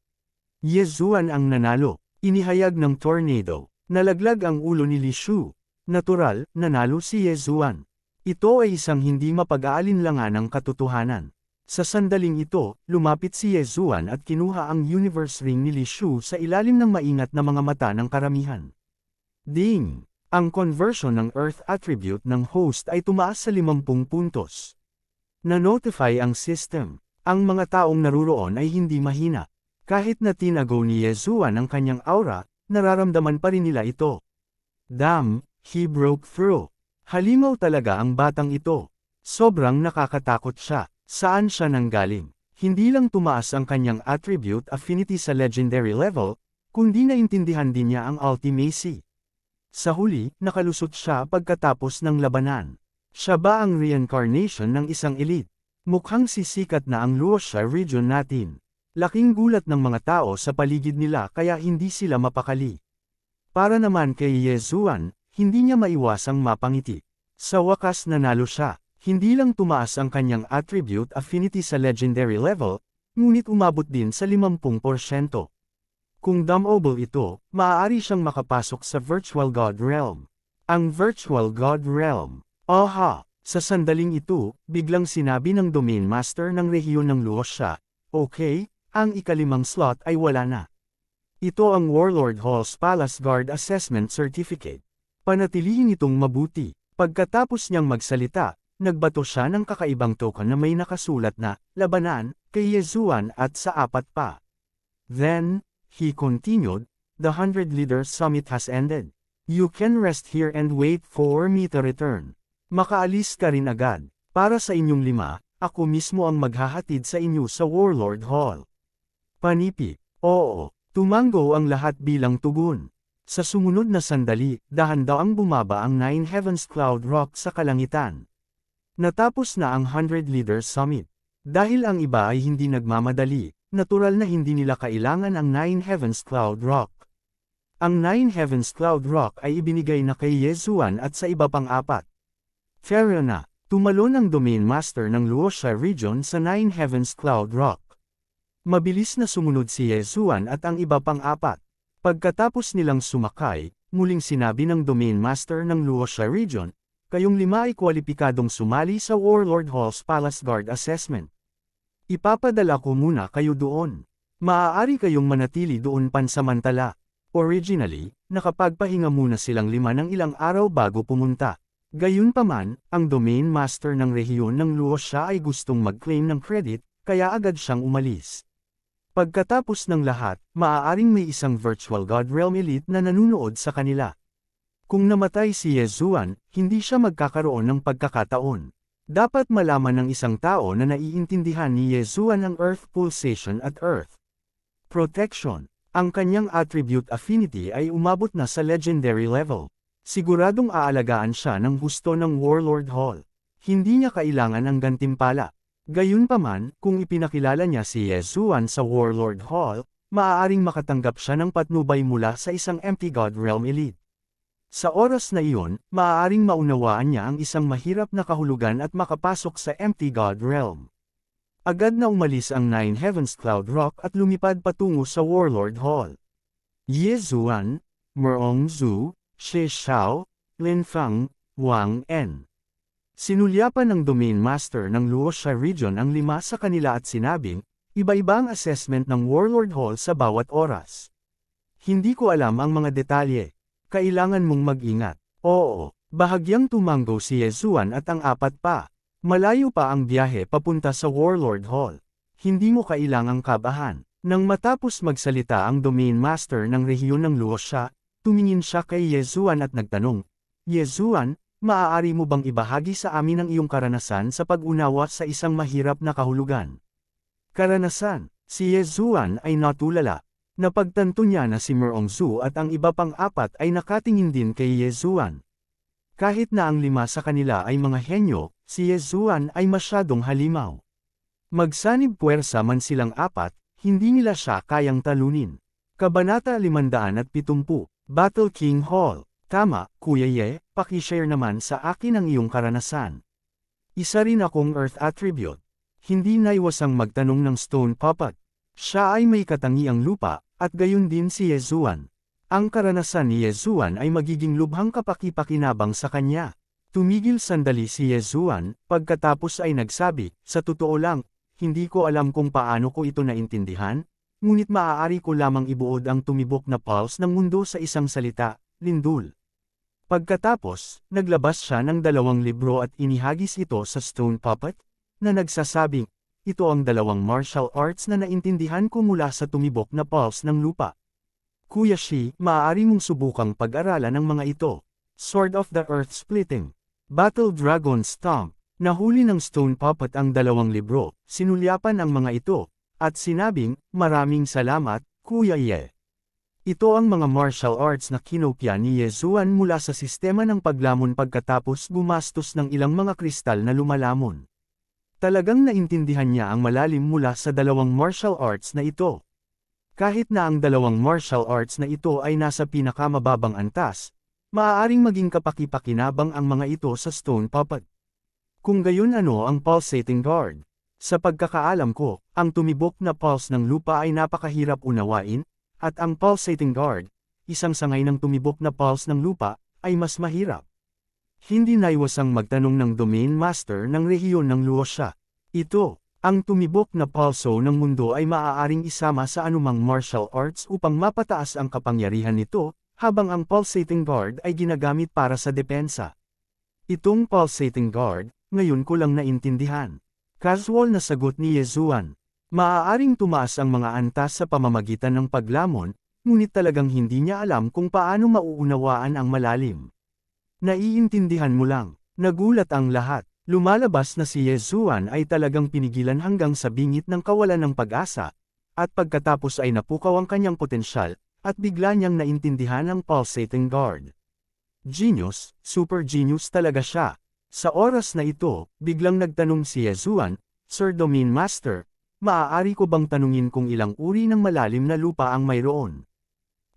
Ye Zuan ang nanalo. Inihayag ng tornado. Nalaglag ang ulo ni Li Shu. Natural, nanalo si Ye Zuan. Ito ay isang hindi mapag-aalinlanganang katotohanan. Sa sandaling ito, lumapit si Ye Zuan at kinuha ang Universe Ring ni Li Shu sa ilalim ng maingat na mga mata ng karamihan. Ding! Ang conversion ng Earth attribute ng host ay tumaas sa 50 puntos. Na-notify ang system. Ang mga taong naruroon ay hindi mahina. Kahit na tinago ni Ye Zuan ang kanyang aura, nararamdaman pa rin nila ito. Damn, he broke through. Halimaw talaga ang batang ito. Sobrang nakakatakot siya. Saan siya nanggaling? Hindi lang tumaas ang kanyang attribute affinity sa legendary level, kundi naintindihan din niya ang ultimacy. Sa huli, nakalusot siya pagkatapos ng labanan. Siya ba ang reincarnation ng isang elite? Mukhang sisikat na ang Luoxia region natin. Laking gulat ng mga tao sa paligid nila kaya hindi sila mapakali. Para naman kay Ye Zuan, hindi niya maiwasang mapangiti. Sa wakas nanalo siya. Hindi lang tumaas ang kanyang attribute affinity sa legendary level, ngunit umabot din sa 50%. Kung damnable ito, maaari siyang makapasok sa Virtual God Realm. Ang Virtual God Realm. Aha! Sa sandaling ito, biglang sinabi ng Domain Master ng rehiyon ng Luoxia, okay, ang ikalimang slot ay wala na. Ito ang Warlord Hall's Palace Guard Assessment Certificate. Panatilihin itong mabuti. Pagkatapos niyang magsalita, nagbato siya ng kakaibang token na may nakasulat na, labanan, kay Ye Zuan at sa 4 pa. Then, he continued, the 100 Leaders Summit has ended. You can rest here and wait for me to return. Makaalis ka rin agad. Para sa inyong 5, ako mismo ang maghahatid sa inyo sa Warlord Hall. Panipi, Oo, tumango ang lahat bilang tugon. Sa sumunod na sandali, dahan-daang bumaba ang Nine Heavens Cloud Rock sa kalangitan. Natapos na ang 100 Leaders Summit. Dahil ang iba ay hindi nagmamadali, natural na hindi nila kailangan ang Nine Heavens Cloud Rock. Ang Nine Heavens Cloud Rock ay ibinigay na kay Yezuan at sa iba pang apat. Fair na, tumalon ang Domain Master ng Luoxia Region sa Nine Heavens Cloud Rock. Mabilis na sumunod si Yezuan at ang iba pang apat. Pagkatapos nilang sumakay, muling sinabi ng Domain Master ng Luoxia Region, kayong 5 ay kwalipikadong sumali sa Warlord Hall's Palace Guard Assessment. Ipapadala ko muna kayo doon. Maaari kayong manatili doon pansamantala. Originally, nakapagpahinga muna silang 5 ng ilang araw bago pumunta. Gayunpaman, ang Domain Master ng rehiyon ng Luoxia ay gustong mag-claim ng credit, kaya agad siyang umalis. Pagkatapos ng lahat, maaaring may isang Virtual God Realm Elite na nanunood sa kanila. Kung namatay si Yezuan, hindi siya magkakaroon ng pagkakataon. Dapat malaman ng isang tao na naiintindihan ni Yezuan ang Earth Pulsation at Earth Protection. Ang kanyang attribute affinity ay umabot na sa legendary level. Siguradong aalagaan siya ng husto ng Warlord Hall. Hindi niya kailangan ang gantimpala. Gayunpaman, kung ipinakilala niya si Yezuan sa Warlord Hall, maaaring makatanggap siya ng patnubay mula sa isang Empty God Realm Elite. Sa oras na iyon, maaaring maunawaan niya ang isang mahirap na kahulugan at makapasok sa Empty God Realm. Agad na umalis ang Nine Heavens Cloud Rock at lumipad patungo sa Warlord Hall. Yezuan, Merong Zhu, Shi Xiao, Lin Feng, Wang En. Sinulyapan ng Domain Master ng Luoxia Region ang 5 sa kanila at sinabing, iba-iba ang assessment ng Warlord Hall sa bawat oras. Hindi ko alam ang mga detalye. Kailangan mong mag-ingat. Oo, bahagyang tumango si Yezuan at ang apat pa. Malayo pa ang biyahe papunta sa Warlord Hall. Hindi mo kailangang kabahan. Nang matapos magsalita ang Domain Master ng rehiyon ng Luoxia, tumingin siya kay Yezuan at nagtanong, Yezuan, maaari mo bang ibahagi sa amin ang iyong karanasan sa pag-unawa sa isang mahirap na kahulugan? Karanasan, si Yezuan ay natulala. Napagtanto niya na si Merong Zhu at ang iba pang apat ay nakatingin din kay Yezuan. Kahit na ang 5 sa kanila ay mga henyo, si Yezuan ay masyadong halimaw. Magsanib puwersa man silang apat, hindi nila siya kayang talunin. Kabanata 570, Battle King Hall. Tama, Kuya Ye, pakishare naman sa akin ang iyong karanasan. Isa rin akong Earth Attribute. Hindi naiwasang magtanong ng Stone Puppet. Siya ay may katangiang lupa, at gayon din si Yezuan. Ang karanasan ni Yezuan ay magiging lubhang kapaki-pakinabang sa kanya. Tumigil sandali si Yezuan, pagkatapos ay nagsabi, sa totoo lang, hindi ko alam kung paano ko ito naintindihan, ngunit maaari ko lamang ibuod ang tumibok na pulse ng mundo sa isang salita, lindol. Pagkatapos, naglabas siya ng 2 libro at inihagis ito sa Stone Puppet, na nagsasabing, ito ang 2 martial arts na naintindihan ko mula sa tumibok na pulse ng lupa. Kuya Shi, maaari mong subukang pag-aralan ang mga ito. Sword of the Earth Splitting. Battle Dragon Stomp. Nahuli ng Stone Puppet ang 2 libro, sinulyapan ang mga ito, at sinabing, maraming salamat, Kuya Ye. Ito ang mga martial arts na kinopya ni Yezuan mula sa sistema ng paglamon pagkatapos gumastos ng ilang mga kristal na lumalamon. Talagang naintindihan niya ang malalim mula sa 2 martial arts na ito. Kahit na ang 2 martial arts na ito ay nasa pinakamababang antas, maaaring maging kapaki-pakinabang ang mga ito sa Stone Puppet. Kung gayon ano ang Pulsating Guard? Sa pagkakaalam ko, ang tumibok na pulse ng lupa ay napakahirap unawain, at ang Pulsating Guard, isang sangay ng tumibok na pulse ng lupa, ay mas mahirap. Hindi naiwasang magtanong ng Domain Master ng rehiyon ng Luoxia. Ito, ang tumibok na pulso ng mundo ay maaaring isama sa anumang martial arts upang mapataas ang kapangyarihan nito, habang ang Pulsating Guard ay ginagamit para sa depensa. Itong Pulsating Guard, ngayon ko lang naintindihan. Casual na sagot ni Yezuan. Maaaring tumaas ang mga antas sa pamamagitan ng paglamon, ngunit talagang hindi niya alam kung paano mauunawaan ang malalim. Naiintindihan mo lang. Nagulat ang lahat. Lumalabas na si Yezuan ay talagang pinigilan hanggang sa bingit ng kawalan ng pag-asa, at pagkatapos ay napukaw ang kanyang potensyal, at bigla niyang naintindihan ang pulsating guard. Genius, super genius talaga siya. Sa oras na ito, biglang nagtanong si Yezuan, Sir Domain Master, maaari ko bang tanungin kung ilang uri ng malalim na lupa ang mayroon?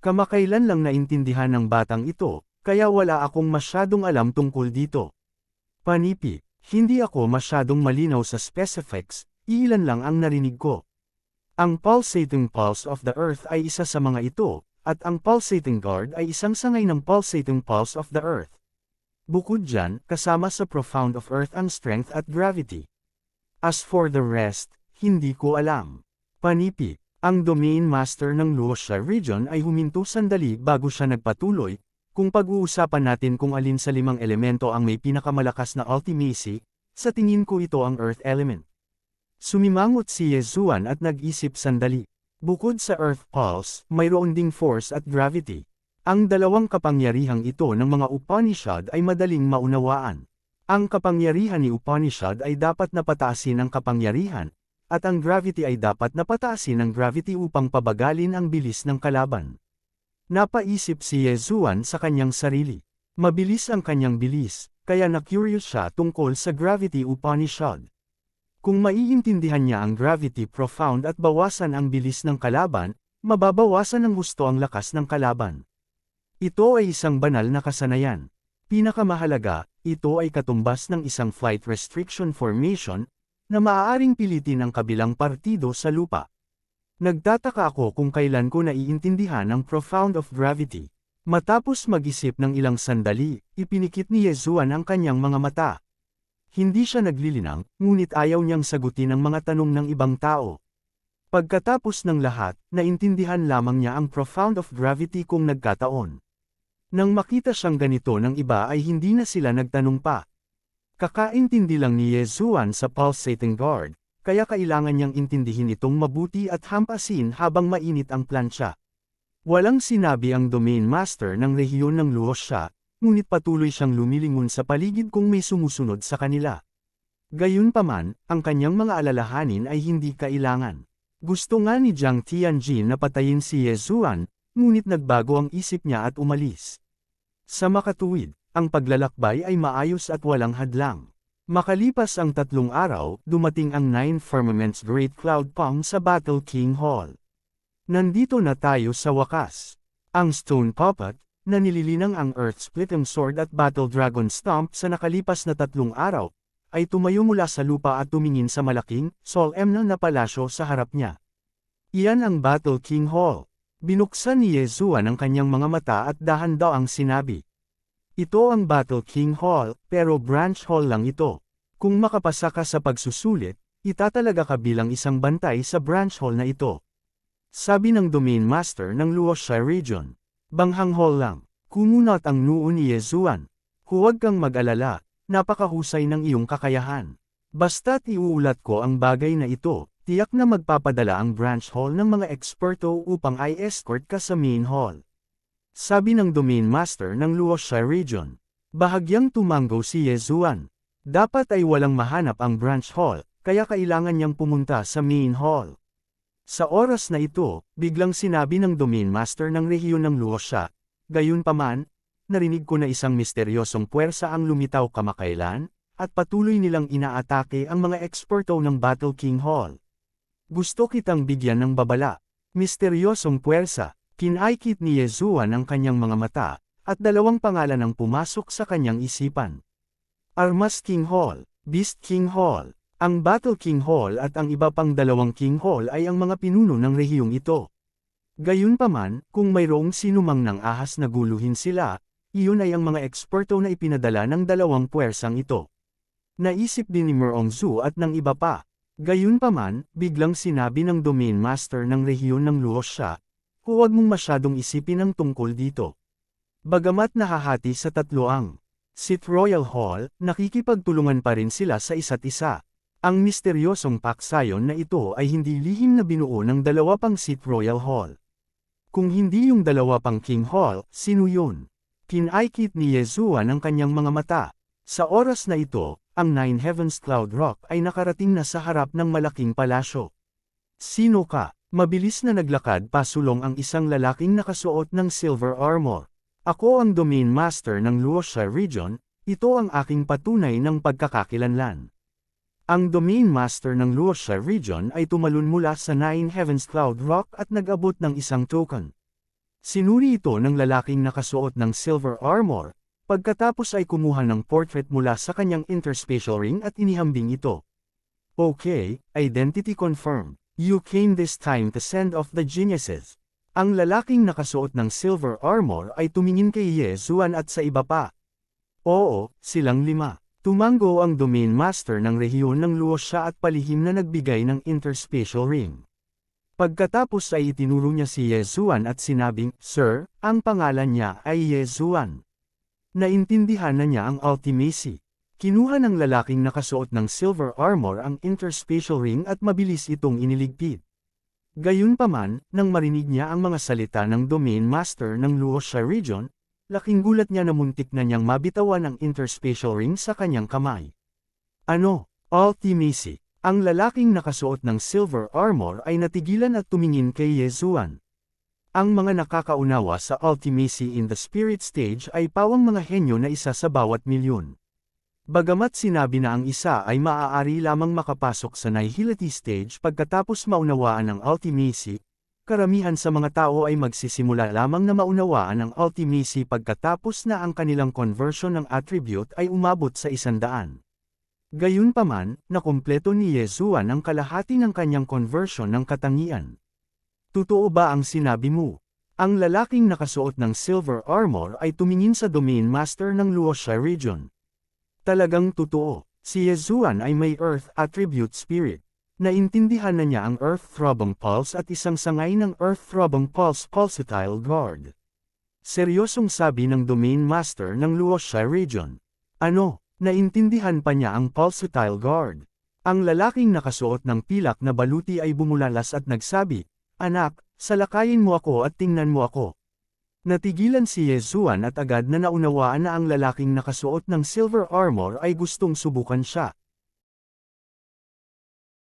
Kamakailan lang naintindihan ng batang ito, kaya wala akong masyadong alam tungkol dito. Panipi, hindi ako masyadong malinaw sa specifics, ilan lang ang narinig ko. Ang pulsating pulse of the earth ay isa sa mga ito, at ang pulsating guard ay isang sangay ng pulsating pulse of the earth. Bukod dyan, kasama sa profound of earth ang strength at gravity. As for the rest, hindi ko alam. Panipi, ang domain master ng Luoxia region ay huminto sandali bago siya nagpatuloy. Kung pag-uusapan natin kung alin sa 5 elemento ang may pinakamalakas na ultimacy, sa tingin ko ito ang earth element. Sumimangot si Yezuan at nag-isip sandali. Bukod sa earth pulse, mayroon ding force at gravity. Ang dalawang kapangyarihang ito ng mga Upanishad ay madaling maunawaan. Ang kapangyarihan ni Upanishad ay dapat na pataasin ang kapangyarihan, at ang gravity ay dapat na pataasin ang gravity upang pabagalin ang bilis ng kalaban. Napaisip si Yezuan sa kanyang sarili. Mabilis ang kanyang bilis, kaya na-curious siya tungkol sa Gravity Upanishad. Kung maiintindihan niya ang gravity profound at bawasan ang bilis ng kalaban, mababawasan ng husto ang lakas ng kalaban. Ito ay isang banal na kasanayan. Pinakamahalaga, ito ay katumbas ng isang flight restriction formation, na maaaring pilitin ang kabilang partido sa lupa. Nagtataka ako kung kailan ko naiintindihan ang profound of gravity. Matapos mag-isip ng ilang sandali, ipinikit ni Yezuan ang kanyang mga mata. Hindi siya naglilinang, ngunit ayaw niyang sagutin ang mga tanong ng ibang tao. Pagkatapos ng lahat, naintindihan lamang niya ang profound of gravity kung nagkataon. Nang makita siyang ganito ng iba ay hindi na sila nagtanong pa. Kakaintindi lang ni Yezuan sa pulsating guard, kaya kailangan niyang intindihin itong mabuti at hampasin habang mainit ang plancha. Walang sinabi ang domain master ng rehiyon ng Luoxia, ngunit patuloy siyang lumilingon sa paligid kung may sumusunod sa kanila. Gayunpaman, ang kanyang mga alalahanin ay hindi kailangan. Gusto nga ni Jiang Tianjin na patayin si Yezuan, ngunit nagbago ang isip niya at umalis. Sa makatuwid, ang paglalakbay ay maayos at walang hadlang. Makalipas ang 3 araw, dumating ang 9 Firmament's Great Cloud Palm sa Battle King Hall. Nandito na tayo sa wakas. Ang Stone Puppet, na nililinang ang Earth Splitting Sword at Battle Dragon Stomp sa nakalipas na 3 araw, ay tumayo mula sa lupa at tumingin sa malaking, solemn na palasyo sa harap niya. Iyan ang Battle King Hall. Binuksan ni Yezuan ang kanyang mga mata at dahan-daang sinabi. Ito ang Battle King Hall, pero branch hall lang ito. Kung makapasa ka sa pagsusulit, itatalaga ka bilang isang bantay sa branch hall na ito. Sabi ng Domain Master ng Luoxia Region. Banghang hall lang. Kumunot ang noo ni Yezuan. Huwag kang mag-alala, napakahusay ng iyong kakayahan. Basta't iuulat ko ang bagay na ito, tiyak na magpapadala ang branch hall ng mga eksperto upang i-escort ka sa main hall. Sabi ng Domain Master ng Luoxia Region. Bahagyang tumango si Yezuan. Dapat ay walang mahanap ang branch hall, kaya kailangan niyang pumunta sa main hall. Sa oras na ito, biglang sinabi ng Domain Master ng rehiyon ng Luoxia, gayunpaman, narinig ko na isang misteryosong puwersa ang lumitaw kamakailan, at patuloy nilang inaatake ang mga eksperto ng Battle King Hall. Gusto kitang bigyan ng babala. Misteryosong puwersa. Kinaikit ni Yezuan ang kanyang mga mata, at 2 pangalan ang pumasok sa kanyang isipan. Armas King Hall, Beast King Hall. Ang Battle King Hall at ang iba pang 2 King Hall ay ang mga pinuno ng rehiyong ito. Gayunpaman, kung mayroong sinumang nang ahas na guluhin sila, iyon ay ang mga eksperto na ipinadala ng 2 puwersang ito. Naisip din ni Merongzu at ng iba pa. Gayunpaman, biglang sinabi ng Domain Master ng rehiyon ng Luoxia, huwag mong masyadong isipin ang tungkol dito. Bagamat nahahati sa 3 ang Sith Royal Hall, nakikipagtulungan pa rin sila sa isa't isa. Ang misteryosong paksayon na ito ay hindi lihim na binuo ng 2 pang Sith Royal Hall. Kung hindi yung 2 pang King Hall, sino yun? Kinaikit ni Yezuan ang kanyang mga mata. Sa oras na ito, ang 9 Heavens Cloud Rock ay nakarating na sa harap ng malaking palasyo. Sino ka? Mabilis na naglakad pasulong ang isang lalaking nakasuot ng silver armor. Ako ang Domain Master ng Luoxia Region, ito ang aking patunay ng pagkakakilanlan. Ang Domain Master ng Luoxia Region ay tumalon mula sa Nine Heavens Cloud Rock at nag-abot ng isang token. Sinuri ito ng lalaking nakasuot ng silver armor, pagkatapos ay kumuha ng portrait mula sa kanyang interspatial ring at inihambing ito. Okay, identity confirmed. You came this time to send off the geniuses. Ang lalaking nakasuot ng silver armor ay tumingin kay Ye Zuan at sa iba pa. Oo, silang 5. Tumango ang Domain Master ng rehiyon ng Luoxia at palihim na nagbigay ng interspatial ring. Pagkatapos ay itinuro niya si Ye Zuan at sinabing, Sir, ang pangalan niya ay Ye Zuan. Naintindihan na niya ang ultimacy. Kinuha ng lalaking nakasuot ng silver armor ang interspatial ring at mabilis itong iniligpit. Gayunpaman, nang marinig niya ang mga salita ng Domain Master ng Luoxia Region, laking gulat niya na muntik na niyang mabitawan ang interspatial ring sa kanyang kamay. Ano? Ultimacy. Ang lalaking nakasuot ng silver armor ay natigilan at tumingin kay Ye Zuan. Ang mga nakakaunawa sa ultimacy in the spirit stage ay pawang mga henyo na isa sa bawat milyon. Bagamat sinabi na ang isa ay maaari lamang makapasok sa nihility stage pagkatapos maunawaan ang ultimacy, karamihan sa mga tao ay magsisimula lamang na maunawaan ang ultimacy pagkatapos na ang kanilang conversion ng attribute ay umabot sa 100. Gayunpaman, nakumpleto ni Ye Zuan ang kalahati ng kanyang conversion ng katangian. Totoo ba ang sinabi mo? Ang lalaking nakasuot ng silver armor ay tumingin sa Domain Master ng Luoxia Region. Talagang totoo, si Ye Zuan ay may Earth Attribute Spirit. Naintindihan na niya ang Earth Throbbing Pulse at isang sangay ng Earth Throbbing Pulse Pulsatile Guard. Seryosong sabi ng Domain Master ng Luoxia Region. Ano, naintindihan pa niya ang Pulsatile Guard? Ang lalaking nakasuot ng pilak na baluti ay bumulalas at nagsabi, Anak, salakayin mo ako at tingnan mo ako. Natigilan si Ye Zuan at agad na naunawaan na ang lalaking nakasuot ng silver armor ay gustong subukan siya.